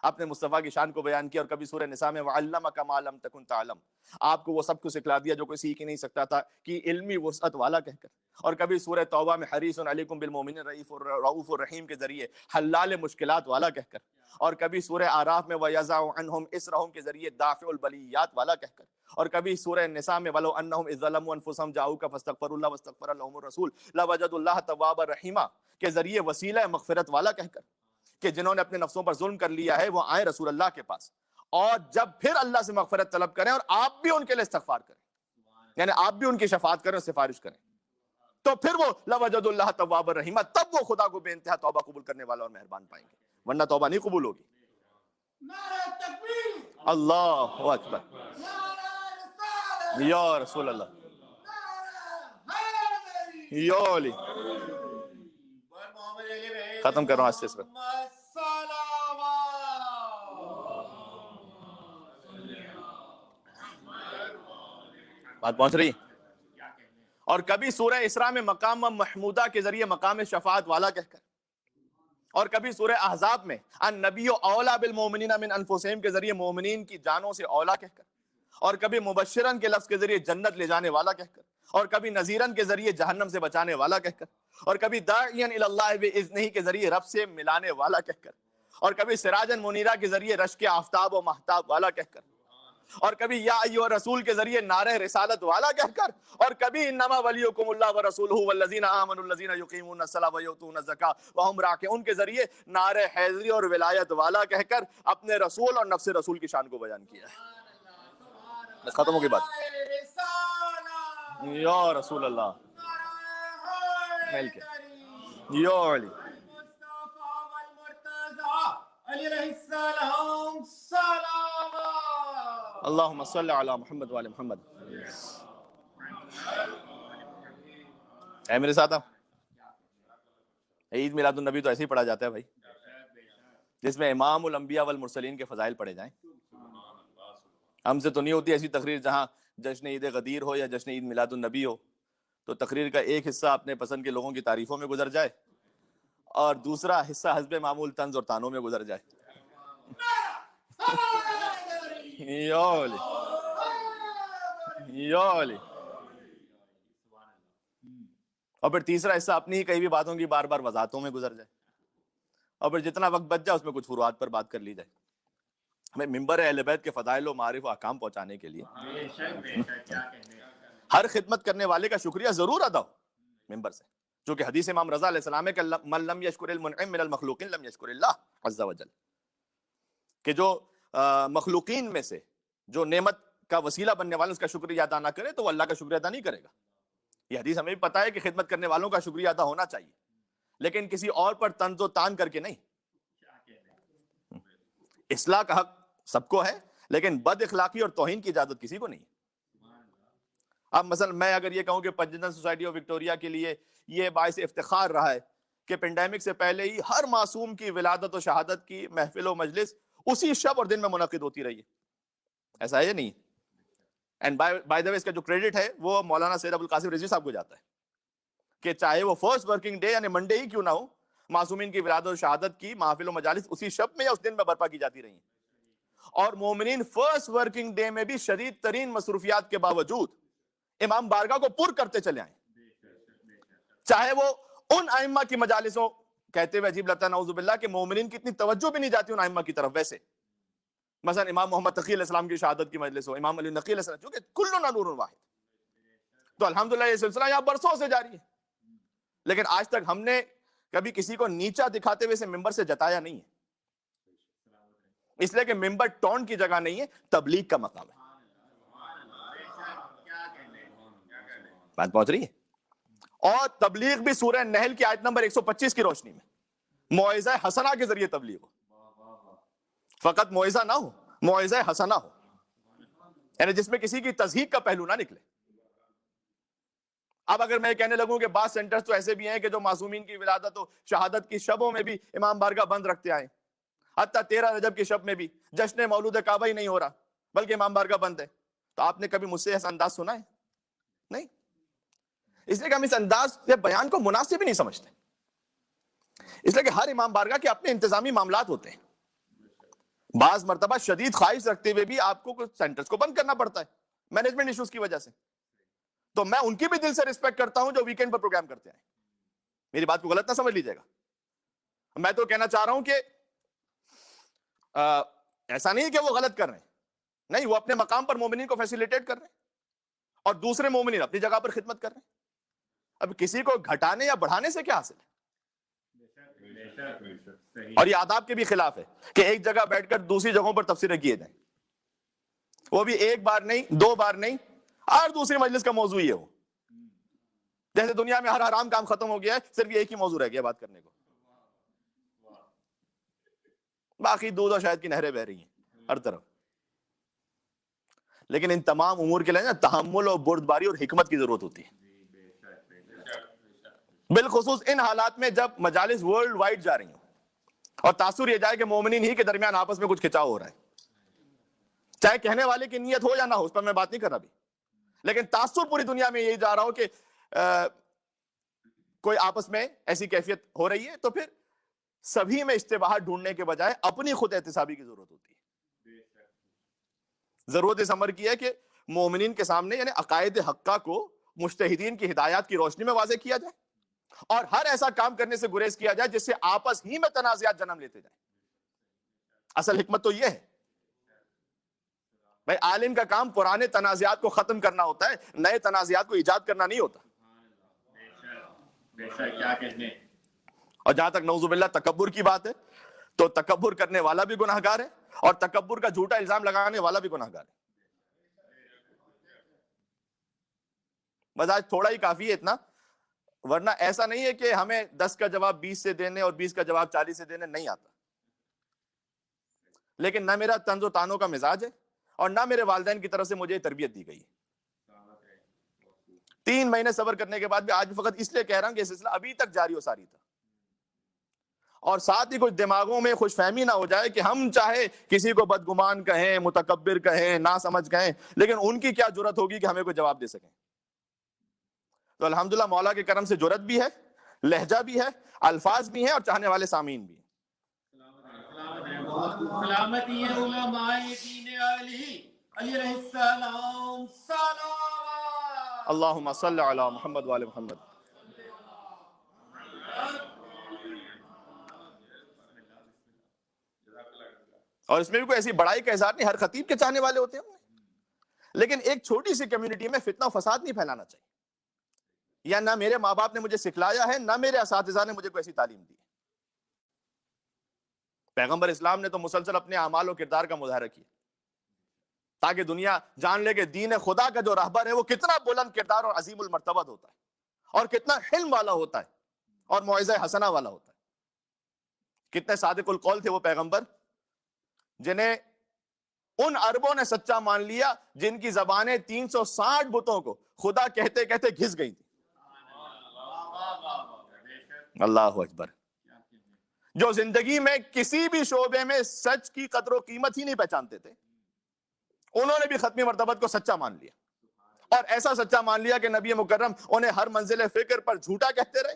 [SPEAKER 4] اپنے مصطفیٰ کی شان کو بیان کیا. اور کبھی سورہ نساء میں وعلمک ما لم تکن تعلم آپ کو وہ سب کچھ سکھلا دیا جو کوئی سیکھ ہی نہیں سکتا تھا کی علمی وسعت والا کہہ کر. اور کبھی سورہ توبہ میں حریص علیکم بالمؤمنین رؤوف الرحیم کے ذریعے حلال مشکلات والا کہہ کر. اور کبھی سورہ اعراف میں وَيَضَعُ عَنْهُمْ إِصْرَهُمْ کے ذریعے دافع البلیات والا کہہ کر. اور کبھی سورہ نساء میں وَلَوْ أَنَّهُمْ إِذْ ظَلَمُوا أَنفُسَهُمْ جَاءُوكَ فَاسْتَغْفَرُوا اللَّهَ وَاسْتَغْفَرَ لَهُمُ الرَّسُولُ لَوَجَدُوا اللَّهَ تَوَّابًا رَحِيمًا کے ذریعے وسیلہ مغفرت والا کہہ کر کہ جنہوں نے اپنے نفسوں پر ظلم کر لیا ہے وہ آئیں رسول اللہ کے پاس اور جب پھر اللہ سے مغفرت طلب کریں اور آپ بھی ان کے لیے استغفار کریں، یعنی آپ بھی ان کی شفاعت کریں اور سفارش کریں، تو پھر وہ لَوَجَدُوا اللَّهَ تَوَّابًا رَحِيمًا تب وہ خدا کو بے انتہا توبہ قبول کرنے والا اور مہربان پائیں گے، ورنہ توبہ نہیں قبول ہوگی.
[SPEAKER 5] نعرہ تکبیر،
[SPEAKER 4] اللہ اکبر
[SPEAKER 5] نعرہ رسالت،
[SPEAKER 4] یا رسول اللہ
[SPEAKER 5] نعرہ حیدری.
[SPEAKER 4] یا علی.
[SPEAKER 5] محمد علی بھائی
[SPEAKER 4] ختم کر رہا ہوں اس پر. بات پہنچ رہی. اور کبھی سورہ اسراء میں مقام محمودہ کے ذریعے مقام شفاعت والا کہہ کر. اور کبھی سورہ احزاب میں النبی اولا بالمؤمنین من انفسہم کے ذریعے مومنین کی جانوں سے اولا کہہ کر. اور کبھی مبشرن کے لفظ کے ذریعے جنت لے جانے والا کہہ کر. اور کبھی نذیرن کے ذریعے جہنم سے بچانے والا کہہ کر. اور کبھی داعیا الی اللہ باذنہ کے ذریعے رب سے ملانے والا کہہ کر. اور کبھی سراجن منیرہ کے ذریعے رشک آفتاب و مہتاب والا کہہ کر. اور کبھی یا ایھا رسول کے ذریعے نعرہ رسالت والا کہہ کر. اور کبھی انما ولیکم اللہ ورسولہ والذین آمنوا الذین یقیمون الصلاۃ ویؤتون الزکاۃ وہم راکعون کے ذریعے نعرہ حیدری اور ولایت والا کہہ کر اپنے رسول اور نفس رسول کی شان کو بیان کیا ہے. بس ختم ہو گئی بات. یا رسول اللہ مل کے یا علی
[SPEAKER 5] المصطفى والمرتضى علی علیہ السلام صلوات.
[SPEAKER 4] اللہم صلی علی محمد وعلی محمد. اے میرے ساتھ عید میلاد النبی تو ایسے ہی پڑھا جاتا ہے بھائی، جس میں امام الانبیاء والمرسلین کے فضائل پڑھے جائیں. ہم سے تو نہیں ہوتی ایسی تقریر جہاں جشن عید غدیر ہو یا جشن عید میلاد النبی ہو تو تقریر کا ایک حصہ اپنے پسند کے لوگوں کی تعریفوں میں گزر جائے اور دوسرا حصہ حسب معمول طنز اور طعنوں میں گزر جائے. یا علی یا علی. اور پھر تیسرا حصہ اپنی ہی کئی بھی باتوں کی بار بار وضاحتوں میں گزر جائے اور پھر جتنا وقت بچ جائے اس میں کچھ فروعات پر بات کر لی جائے. ہمیں ممبر اہل بیت کے فضائل و معارف و احکام پہنچانے کے لیے ہر خدمت کرنے والے کا شکریہ ضرور ادا ہو ممبر سے، چونکہ حدیث امام رضا علیہ السلام ہے کہ من لم یشکر المنعم من المخلوقین لم یشکر اللہ عز وجل، کہ جو مخلوقین میں سے جو نعمت کا وسیلہ بننے والے اس کا شکریہ ادا نہ کرے تو وہ اللہ کا شکریہ ادا نہیں کرے گا. یہ حدیث ہمیں بھی پتہ ہے کہ خدمت کرنے والوں کا شکریہ ادا ہونا چاہیے، لیکن کسی اور پر طنز و طعن کر کے نہیں. اصلاح کا حق سب کو ہے لیکن بد اخلاقی اور توہین کی اجازت کسی کو نہیں. اب مثلا میں اگر یہ کہوں کہ پنجتن سوسائٹی آف وکٹوریا کے لیے یہ باعث افتخار رہا ہے کہ پینڈیمک سے پہلے ہی ہر معصوم کی ولادت و شہادت کی محفل و مجلس اسی شب اور دن میں منعقد ہوتی رہی ہے. ایسا ہے یا نہیں؟ اینڈ بائی دا وے اس کا جو کریڈٹ ہے وہ مولانا سید ابو القاسم رضوی صاحب کو جاتا ہے کہ چاہے وہ فرسٹ ورکنگ ڈے یعنی منڈے ہی کیوں نہ ہو، معصومین کی ولادت و شہادت کی محافل و مجالس اسی شب میں یا اس دن میں برپا کی جاتی رہی ہیں. اور مومنین فرسٹ ورکنگ ڈے میں بھی شدید ترین مصروفیات کے باوجود امام بارگاہ کو پر کرتے چلے آئے، چاہے وہ ان ائمہ کی مجالسوں، کہتے ہوئے عجیب لگتا ہے نعوذ باللہ کہ مومنین کی اتنی توجہ بھی نہیں جاتی ان ائمہ کی طرف. ویسے مثلا امام محمد تقی علیہ السلام کی شہادت کی مجلس ہو، امام علی نقی علیہ السلام، چونکہ کلنا نور واحد، تو الحمدللہ یہ سلسلہ یہاں برسوں سے جاری ہے. لیکن آج تک ہم نے کبھی کسی کو نیچا دکھاتے ہوئے سے ممبر سے جتایا نہیں ہے، اس لیے کہ ممبر ٹون کی جگہ نہیں ہے، تبلیغ کا مقام ہے. بات پہنچ رہی ہے؟ اور تبلیغ بھی سورہ نحل کی آیت نمبر 125 کی روشنی میں موعظہ حسنہ کے ذریعے تبلیغ ہو. فقط موعظہ نہ ہو، موعظہ حسنہ ہو، یعنی جس میں کسی کی تضحیق کا پہلو نہ نکلے. اب اگر میں کہنے لگوں کہ بعض سینٹرز تو ایسے بھی ہیں کہ جو معصومین کی ولادت و شہادت کی شبوں میں بھی امام بارگاہ بند رکھتے آئے، حتیٰ 13 رجب کی شب میں بھی جشن مولود کعبہ ہی نہیں ہو رہا بلکہ امام بارگاہ بند ہے، تو آپ نے کبھی مجھ سے ایسا انداز سنا ہے؟ نہیں. اس لیے کہ ہم اس انداز کے بیان کو مناسب ہی نہیں سمجھتے، اس لیے کہ ہر امام بارگاہ کے اپنے انتظامی معاملات ہوتے ہیں. بعض مرتبہ شدید خواہش رکھتے ہوئے بھی آپ کو کچھ سینٹرز کو بند کرنا پڑتا ہے مینجمنٹ ایشوز کی وجہ سے. تو میں ان کی بھی دل سے رسپیکٹ کرتا ہوں جو ویکینڈ پر پروگرام کرتے ہیں. میری بات کو غلط نہ سمجھ لیجیے گا. میں تو کہنا چاہ رہا ہوں کہ ایسا نہیں کہ وہ غلط کر رہے ہیں، نہیں، وہ اپنے مقام پر مومنین کو فیسیلیٹیٹ کر رہے ہیں اور دوسرے مومنین اپنی جگہ پر خدمت کر رہے ہیں. اب کسی کو گھٹانے یا بڑھانے سے کیا حاصل ہے؟ اور یہ آداب کے بھی خلاف ہے کہ ایک جگہ بیٹھ کر دوسری جگہوں پر تفسیریں کیے جائیں، وہ بھی ایک بار نہیں، 2 بار نہیں، ہر دوسری مجلس کا موضوع یہ ہو. جیسے دنیا میں ہر حرام کام ختم ہو گیا ہے، صرف یہ ایک ہی موضوع رہ گیا بات کرنے کو، باقی دودھ اور شہد کی نہریں بہ رہی ہیں ہر طرف. لیکن ان تمام امور کے لیے نا تحمل اور بردباری اور حکمت کی ضرورت ہوتی ہے، بالخصوص ان حالات میں جب مجالس ورلڈ وائڈ جا رہی ہوں اور تاثر یہ جائے کہ مومنین ہی کے درمیان آپس میں کچھ کھچاؤ ہو رہا ہے. چاہے کہنے والے کی نیت ہو یا نہ ہو، اس پر میں بات نہیں کر رہا بھی، لیکن تاثر پوری دنیا میں یہی جا رہا ہو کہ کوئی آپس میں ایسی کیفیت ہو رہی ہے، تو پھر سبھی میں اشتباہات ڈھونڈنے کے بجائے اپنی خود احتسابی کی ضرورت ہوتی ہے. ضرورت اس امر کی ہے کہ مومنین کے سامنے یعنی عقائد حقہ کو مجتہدین کی ہدایات کی روشنی میں واضح کیا جائے اور ہر ایسا کام کرنے سے گریز کیا جائے جس سے آپس ہی میں تنازعات جنم لیتے جائیں. اصل حکمت تو یہ ہے بھائی، عالم کا کام پرانے تنازعات کو ختم کرنا ہوتا ہے، نئے تنازعات کو ایجاد کرنا نہیں ہوتا. اور جہاں تک نعوذ باللہ تکبر کی بات ہے تو تکبر کرنے والا بھی گناہگار ہے اور تکبر کا جھوٹا الزام لگانے والا بھی گناہگار ہے. بس آج تھوڑا ہی کافی ہے اتنا، ورنہ ایسا نہیں ہے کہ ہمیں 10 کا جواب 20 سے دینے اور 20 کا جواب 40 سے دینے نہیں آتا، لیکن نہ میرا طنز و تانوں کا مزاج ہے اور نہ میرے والدین کی طرف سے مجھے تربیت دی گئی ہے۔ 3 مہینے صبر کرنے کے بعد بھی آج فقط اس لیے کہہ رہا ہوں کہ یہ سلسلہ ابھی تک جاری و ساری تھا، اور ساتھ ہی کچھ دماغوں میں خوش فہمی نہ ہو جائے کہ ہم چاہے کسی کو بدگمان کہیں، متکبر کہیں، ناسمجھ کہیں، لیکن ان کی کیا جرت ہوگی کہ ہمیں کوئی جواب دے سکیں۔ تو الحمدللہ مولا کے کرم سے جرت بھی ہے، لہجہ بھی ہے، الفاظ بھی ہیں، اور چاہنے والے سامعین بھی ہیں۔
[SPEAKER 5] سلامتی علماء دین علی علیہ السلام سلام۔
[SPEAKER 4] اللہم صلی علی محمد وآل محمد۔ اور اس میں بھی کوئی ایسی بڑائی کا اظہار نہیں، ہر خطیب کے چاہنے والے ہوتے ہیں، لیکن ایک چھوٹی سی کمیونٹی میں فتنہ و فساد نہیں پھیلانا چاہیے، یا نہ میرے ماں باپ نے مجھے سکھلایا ہے، نہ میرے اساتذہ نے مجھے کوئی ایسی تعلیم دی ہے۔ پیغمبر اسلام نے تو مسلسل اپنے اعمال و کردار کا مظاہرہ کیا تاکہ دنیا جان لے کہ دین خدا کا جو راہبر ہے وہ کتنا بلند کردار اور عظیم المرتبت ہوتا ہے، اور کتنا حلم والا ہوتا ہے، اور موعظہ حسنہ والا ہوتا ہے۔ کتنے صادق القول تھے وہ پیغمبر، جنہیں ان عربوں نے سچا مان لیا جن کی زبانیں 360 بتوں کو خدا کہتے کہتے گھس گئی تھی۔ اللہ اکبر۔ جو زندگی میں کسی بھی شعبے میں سچ کی قدر و قیمت ہی نہیں پہچانتے تھے، انہوں نے بھی ختمی مرتبت کو سچا مان لیا، اور ایسا سچا مان لیا کہ نبی مکرم انہیں ہر منزل فکر پر جھوٹا کہتے رہے،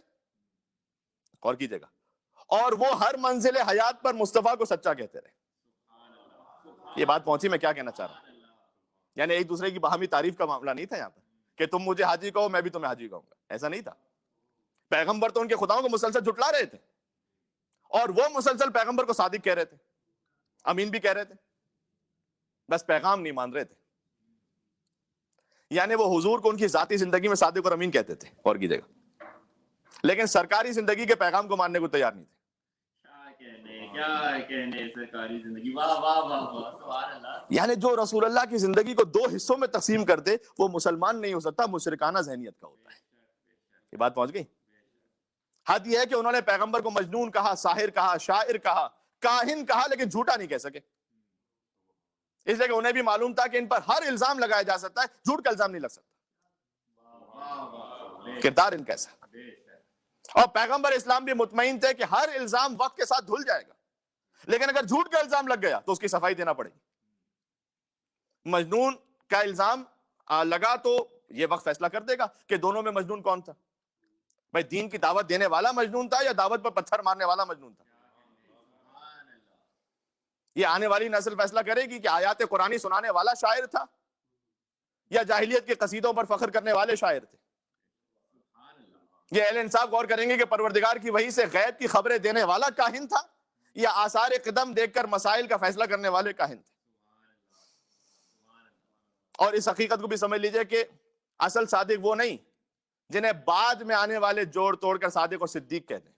[SPEAKER 4] اور کیجئے گا، اور وہ ہر منزل حیات پر مصطفیٰ کو سچا کہتے رہے۔ یہ بات پہنچی میں کیا کہنا چاہ رہا ہوں؟ یعنی ایک دوسرے کی باہمی تعریف کا معاملہ نہیں تھا یہاں پر کہ تم مجھے حاجی کہو میں بھی تمہیں حاجی کہوں گا، ایسا نہیں تھا۔ پیغمبر تو ان کے خداؤں کو مسلسل جھٹلا رہے تھے، اور وہ مسلسل پیغمبر کو صادق کہہ رہے تھے، امین بھی کہہ رہے تھے، بس پیغام نہیں مان رہے تھے۔ یعنی وہ حضور کو ان کی ذاتی زندگی میں صادق اور امین کہتے تھے، اور کیجئے گا، لیکن سرکاری زندگی کے پیغام کو ماننے کو تیار نہیں تھے۔
[SPEAKER 5] کیا کہنے سرکاری زندگی، واہ واہ واہ واہ، سبحان اللہ۔
[SPEAKER 4] یعنی جو رسول اللہ کی زندگی کو 2 حصوں میں تقسیم کر دے وہ مسلمان نہیں ہو سکتا، مشرکانہ ذہنیت کا ہوتا ہے۔ یہ بات پہنچ گئی؟ حد یہ ہے کہ انہوں نے پیغمبر کو مجنون کہا، ساحر کہا، شاعر کہا، کاہن کہا، لیکن جھوٹا نہیں کہہ سکے، اس لیے کہ انہیں بھی معلوم تھا کہ ان پر ہر الزام لگایا جا سکتا ہے، جھوٹ کا الزام نہیں لگ سکتا۔ کردار ان کیسا، اور پیغمبر اسلام بھی مطمئن تھے کہ ہر الزام وقت کے ساتھ دھل جائے گا، لیکن اگر جھوٹ کا الزام لگ گیا تو اس کی صفائی دینا پڑے گی۔ مجنون کا الزام لگا تو یہ وقت فیصلہ کر دے گا کہ دونوں میں مجنون کون تھا۔ بھائی دین کی دعوت دینے والا مجنون تھا یا دعوت پر پتھر مارنے والا مجنون تھا؟ یہ آنے والی نسل فیصلہ کرے گی کہ آیات قرآنی سنانے والا شاعر تھا یا جاہلیت کے قصیدوں پر فخر کرنے والے شاعر تھے۔ یہ اہل انصاف غور کریں گے کہ پروردگار کی وحی سے غیب کی خبریں دینے والا کاہن تھا یا آثار قدم دیکھ کر مسائل کا فیصلہ کرنے والے کاہن تھے۔ اور اس حقیقت کو بھی سمجھ لیجئے کہ اصل صادق وہ نہیں جنہیں بعد میں آنے والے جوڑ توڑ کر صادق اور صدیق کہتے ہیں۔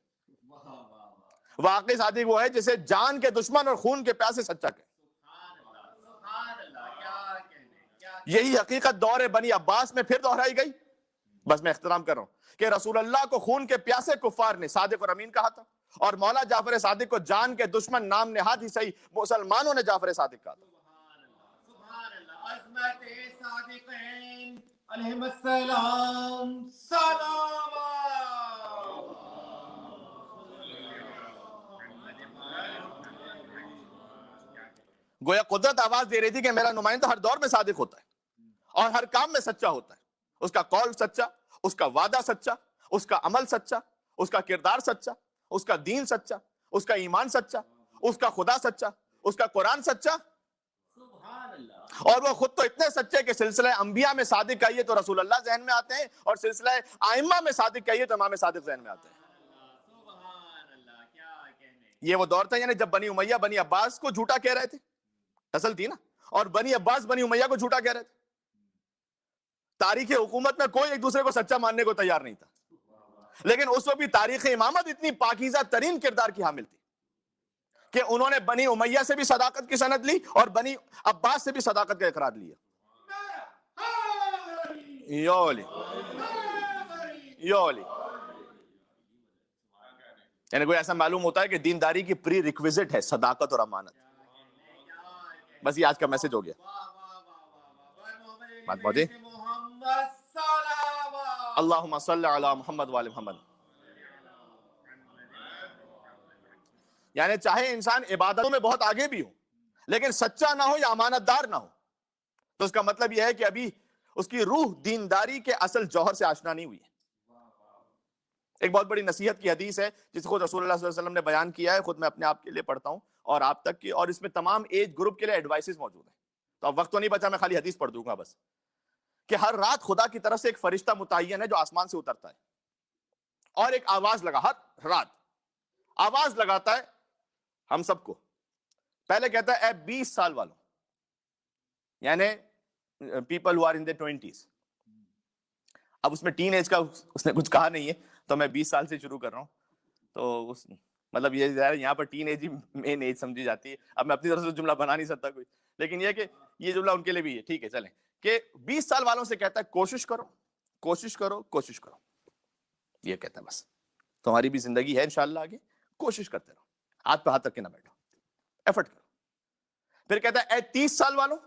[SPEAKER 4] واقعی صادق وہ ہے جسے جان کے دشمن اور خون کے پیاسے سچا کہے۔ یہی حقیقت دور بنی عباس میں پھر دہرائی گئی۔ بس میں احترام کر رہا ہوں کہ رسول اللہ کو خون کے پیاسے کفار نے صادق اور امین کہا تھا، اور مولا جعفر صادق کو جان کے دشمن نام نہاد ہی صحیح مسلمانوں نے جعفر صادق کہا تھا۔
[SPEAKER 5] عظمت صادقین علیہم السلام سلام۔
[SPEAKER 4] گویا قدرت آواز دے رہی تھی کہ میرا نمائندہ ہر دور میں صادق ہوتا ہے اور ہر کام میں سچا ہوتا ہے، اس کا قول سچا، اس کا وعدہ سچا، اس کا عمل سچا، اس کا کردار سچا، اس کا دین سچا، اس کا ایمان سچا، اس کا خدا سچا، اس کا قرآن سچا، اور وہ خود تو اتنے سچے کہ سلسلہ انبیاء میں صادق کہیے تو رسول اللہ ذہن میں آتے ہیں، اور سلسلہ ائمہ میں صادق کہیے تو امام صادق ذہن میں آتے ہیں۔ یہ وہ دور تھا یعنی جب بنی امیہ بنی عباس کو جھوٹا کہہ رہے تھے، اصل تھی نا، اور بنی عباس بنی امیہ کو جھوٹا کہہ رہے تھے۔ تاریخ حکومت میں کوئی ایک دوسرے کو سچا ماننے کو تیار نہیں تھا، لیکن اس وقت بھی تاریخ امامت اتنی پاکیزہ ترین کردار کی حامل تھی کہ انہوں نے بنی امیہ سے بھی صداقت کی سند لی اور بنی عباس سے بھی صداقت کا اقرار لیا۔ یا علی. یعنی کوئی ایسا معلوم ہوتا ہے کہ دینداری کی پری ریکویزٹ ہے صداقت اور امانت. بس یہ آج کا میسج ہو گیا. بات پہنچی. اللہم صلی علی محمد وآل محمد. یعنی چاہے انسان عبادتوں میں بہت آگے بھی ہو لیکن سچا نہ ہو یا امانت دار نہ ہو تو اس کا مطلب یہ ہے کہ ابھی اس کی روح دینداری کے اصل جوہر سے آشنا نہیں ہوئی ہے. ایک بہت بڑی نصیحت کی حدیث ہے جسے خود رسول اللہ صلی اللہ علیہ وسلم نے بیان کیا ہے, خود میں اپنے آپ کے لیے پڑھتا ہوں اور آپ تک کی, اور اس میں تمام ایج گروپ کے لیے ایڈوائسز موجود ہیں. تو اب وقت تو نہیں بچا, میں خالی حدیث پڑھ دوں گا بس, کہ ہر رات خدا کی طرف سے ایک فرشتہ متعین ہے جو آسمان سے اترتا ہے اور ایک آواز لگا, ہر رات آواز لگاتا ہے ہم سب کو. پہلے کہتا ہے اے 20 سال والوں, یعنی people who are in their 20s. اب اس میں ٹین ایج کا اس نے کچھ کہا نہیں ہے تو میں 20 سال سے شروع کر رہا ہوں, تو مطلب یہ یہاں پر ٹین ایج ہی مین ایج سمجھی جاتی ہے. اب میں اپنی طرف سے جملہ بنا نہیں سکتا کوئی, لیکن یہ کہ یہ جملہ ان کے لیے بھی ہے. ٹھیک ہے چلیں, کہ 20 سال والوں سے کہتا ہے کوشش کرو کوشش کرو کوشش کرو. یہ کہتا ہے بس تمہاری بھی زندگی ہے انشاءاللہ آگے, کوشش کرتے رہو, ہاتھ پہ ہاتھ رکھ کے نہ بیٹھو, ایفرٹ کرو. پھر کہتا ہے اے 30 سال والوں,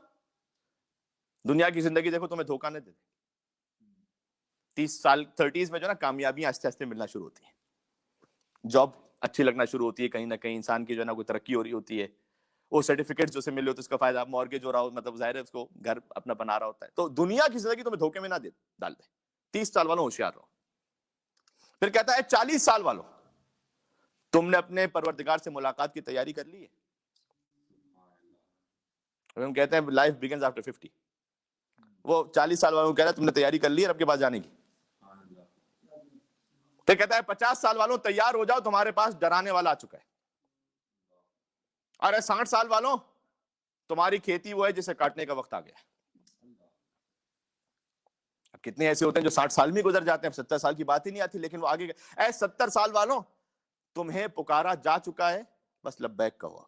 [SPEAKER 4] دنیا کی زندگی دیکھو تمہیں دھوکہ نہ دے. 30 سال 30s میں جو نا کامیابیاں آہستہ آہستہ ملنا شروع ہوتی ہیں, جاب اچھی لگنا شروع ہوتی ہے, کہیں نہ کہیں انسان کی جو ہے نا کوئی ترقی ہو رہی ہوتی ہے, وہ سرٹیفکیٹ جو سے مل رہے ہوتے اس کا فائدہ, مارگیج ہو رہا ہو, مطلب ظاہر ہے اس کو گھر اپنا بنا رہا ہوتا ہے. تو دنیا کی زندگی تمہیں دھوکے میں نہ ڈال دے. 30 سال والوں ہوشیار رہو. پھر کہتا ہے 40 سال والوں, تم نے اپنے پروردگار سے ملاقات کی تیاری کر لی ہے. ہم کہتے ہیں لائف بگنز آفٹر 50. وہ 40 سال والوں کو کہہ رہا ہے تم نے تیاری کر لی ہے رب کے پاس جانے کی. پھر کہتا ہے 50 سال والوں تیار ہو جاؤ, تمہارے پاس ڈرانے والا آ چکا ہے. اور 60 سال والوں تمہاری کھیتی وہ ہے جسے کاٹنے کا وقت آ گیا ہے. اب کتنے ایسے ہوتے ہیں جو 60 سال میں گزر جاتے ہیں, 70 سال کی بات ہی نہیں آتی, لیکن وہ آگے گئے. 70 سال والوں تمہیں پکارا جا چکا ہے, بس لبیک کہو.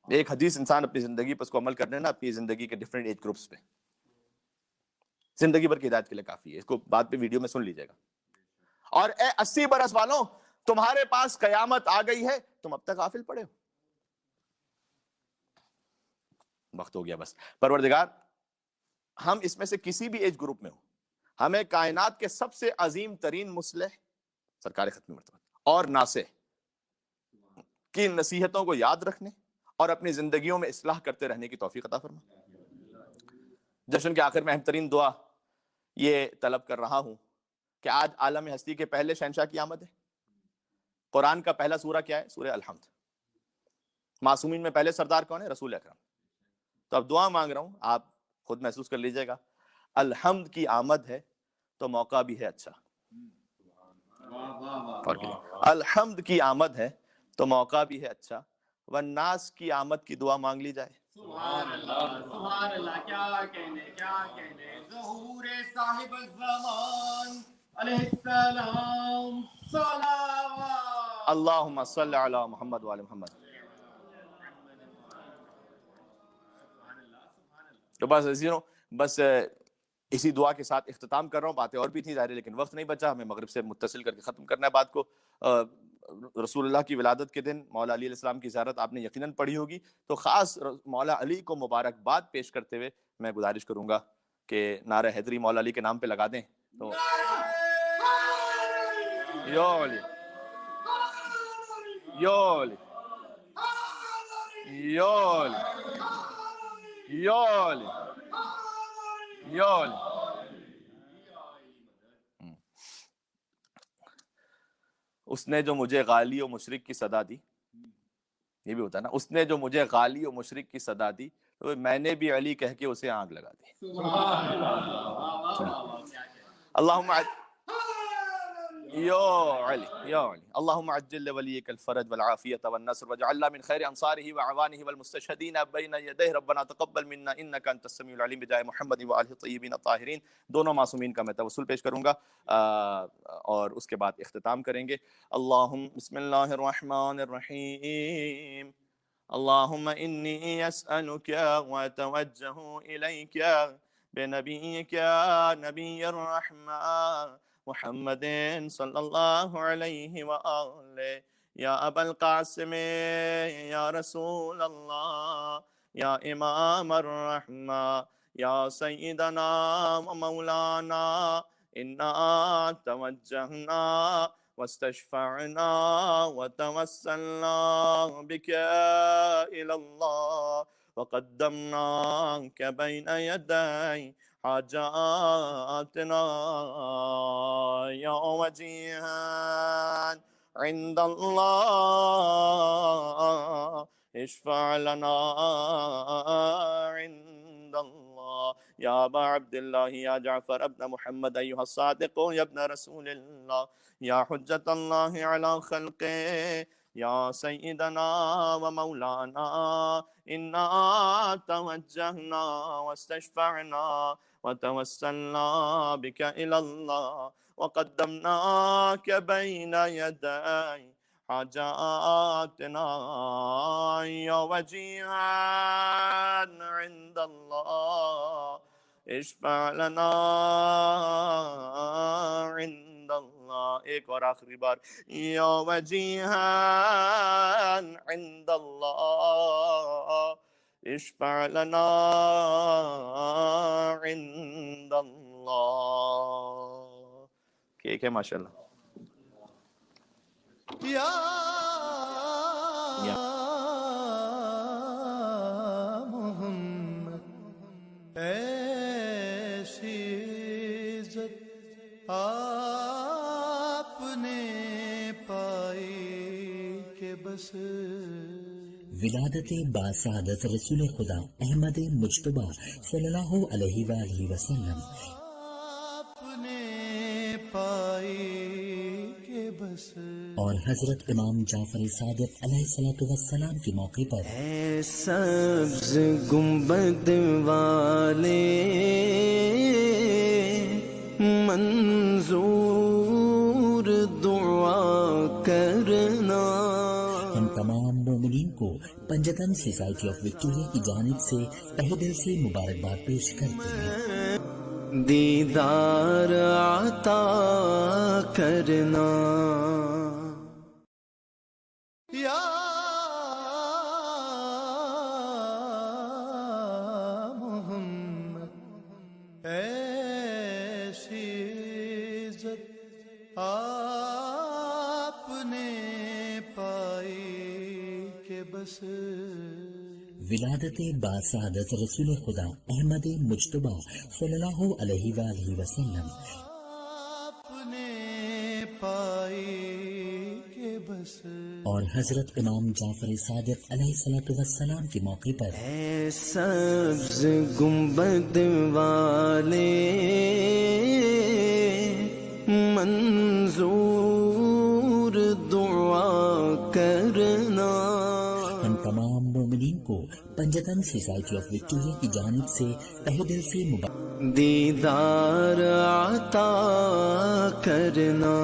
[SPEAKER 4] ایک حدیث انسان اپنی زندگی پر اس کو عمل کرنے نا, اپنی زندگی کے ڈیفرنٹ ایج گروپس پہ, زندگی بھر کی ہدایت کے لیے کافی ہے. اس کو بعد پہ ویڈیو میں سن لیجیے گا. اور اے 80 برس والوں تمہارے پاس قیامت آ گئی ہے, تم اب تک غافل پڑے ہو. وقت ہو گیا بس. پروردگار ہم اس میں سے کسی بھی ایج گروپ میں ہو, ہمیں کائنات کے سب سے عظیم ترین مصلح سرکار ختم مرتبہ اور ناصح کی نصیحتوں کو یاد رکھنے اور اپنی زندگیوں میں اصلاح کرتے رہنے کی توفیق عطا فرما. جشن کے آخر میں اہم ترین دعا یہ طلب کر رہا ہوں کہ آج عالم ہستی کے پہلے شہنشاہ کی آمد ہے. قرآن کا پہلا سورہ کیا ہے؟ سورہ الحمد. معصومین میں پہلے سردار کون ہے؟ رسول اکرم. تو اب دعا مانگ رہا ہوں, آپ خود محسوس کر لیجئے گا. الحمد کی آمد ہے تو موقع بھی ہے اچھا. الحمد کی آمد ہے تو موقع بھی ہے اچھا. والناس کی آمد کی دعا مانگ لی جائے.
[SPEAKER 5] سبحان اللہ, کیا کہنے ظہور صاحب الزمان علیہ السلام. صلوات
[SPEAKER 4] اللہم صلی علی محمد وعلی محمد. تو بس اسی دعا کے ساتھ اختتام کر رہا ہوں. باتیں اور بھی تھیں ظاہر, لیکن وقت نہیں بچا, ہمیں مغرب سے متصل کر کے ختم کرنا ہے بات کو. رسول اللہ کی ولادت کے دن مولا علی علیہ السلام کی زیارت آپ نے یقیناً پڑھی ہوگی, تو خاص مولا علی کو مبارکباد پیش کرتے ہوئے میں گزارش کروں گا کہ نعرہ حیدری مولا علی کے نام پہ لگا دیں. تو یا علی یا علی یا علی یا علی یا علی. اس نے جو مجھے غالی و مشرک کی صدا دی, یہ بھی ہوتا ہے نا, اس نے جو مجھے غالی و مشرک کی صدا دی تو میں نے بھی علی کہہ کے اسے آگ لگا دی. اللہم یا علی یا علی اللہم عجل لولیک الفرج والعافیت والنصر واجعلنا من خیر انصارہ وعوانہ والمستشہدین بین یدیہ. ربنا تقبل منا انک انت السمیع العلیم بجاہ محمد وآلہ الطیبین الطاہرین. دونوں معصومین کا میں توسل پیش کروں گا اور اس کے بعد اختتام کریں گے. اللہم بسم اللہ الرحمن الرحیم. اللہم انی اسألک واتوجہ الیک بنبيك نبي الرحمة محمد صلى الله عليه وآله يا أبا القاسم يا رسول الله يا إمام الرحمة يا سيدنا ومولانا إنا توجهنا واستشفعنا وتوسلنا بك إلى الله وقدمناك بين يدي حاجاتنا يا وجيها عند الله اشفع لنا عند الله يا أبا عبد الله يا جعفر ابن محمد أيها الصادق يا ابن رسول الله يا حجة الله على خلقه يا سيدنا ومولانا إنا توجهنا واستشفعنا وتوسلنا بك إلى الله وقدمناك بين يدي حاجاتنا يا وجيها عند الله اشفع لنا عند الله ایک اور آخری بار یا وجیہا عند اللہ اشفع لنا عند اللہ ٹھیک ہے ماشاءاللہ
[SPEAKER 1] یا محمد ایسی عزت آپ نے پائی کہ بس
[SPEAKER 2] ولادت باسعادت رسول خدا احمد مجتبی صلی اللہ علیہ وآلہ وسلم
[SPEAKER 1] آپ نے پائی کہ بس
[SPEAKER 2] اور حضرت امام جعفر صادق علیہ السلام کے موقع پر
[SPEAKER 3] اے سبز گنبد والے منظور دعا کرنا
[SPEAKER 2] ہم تمام مومنین کو پنجتن سوسائٹی آف وکٹوریا کی جانب سے تہہ دل سے مبارکباد پیش کرتے ہیں
[SPEAKER 3] دیدار عطا کرنا
[SPEAKER 1] یا محمد ایسی عزت آپ نے پائی کہ بس
[SPEAKER 2] ولادت باسعادت رسول خدا احمد مجتبی صلی اللہ علیہ وآلہ وسلم
[SPEAKER 1] آپ نے پائی کہ بس
[SPEAKER 2] اور حضرت امام جعفر صادق علیہ السلام کے موقع پر
[SPEAKER 3] اے سبز گنبد والے منظور دعا کرنا
[SPEAKER 2] ہم تمام مومنین کو پنجتن سوسائٹی آف وکٹوریا کی جانب سے تہہ دل سے
[SPEAKER 3] دیدار عطا کرنا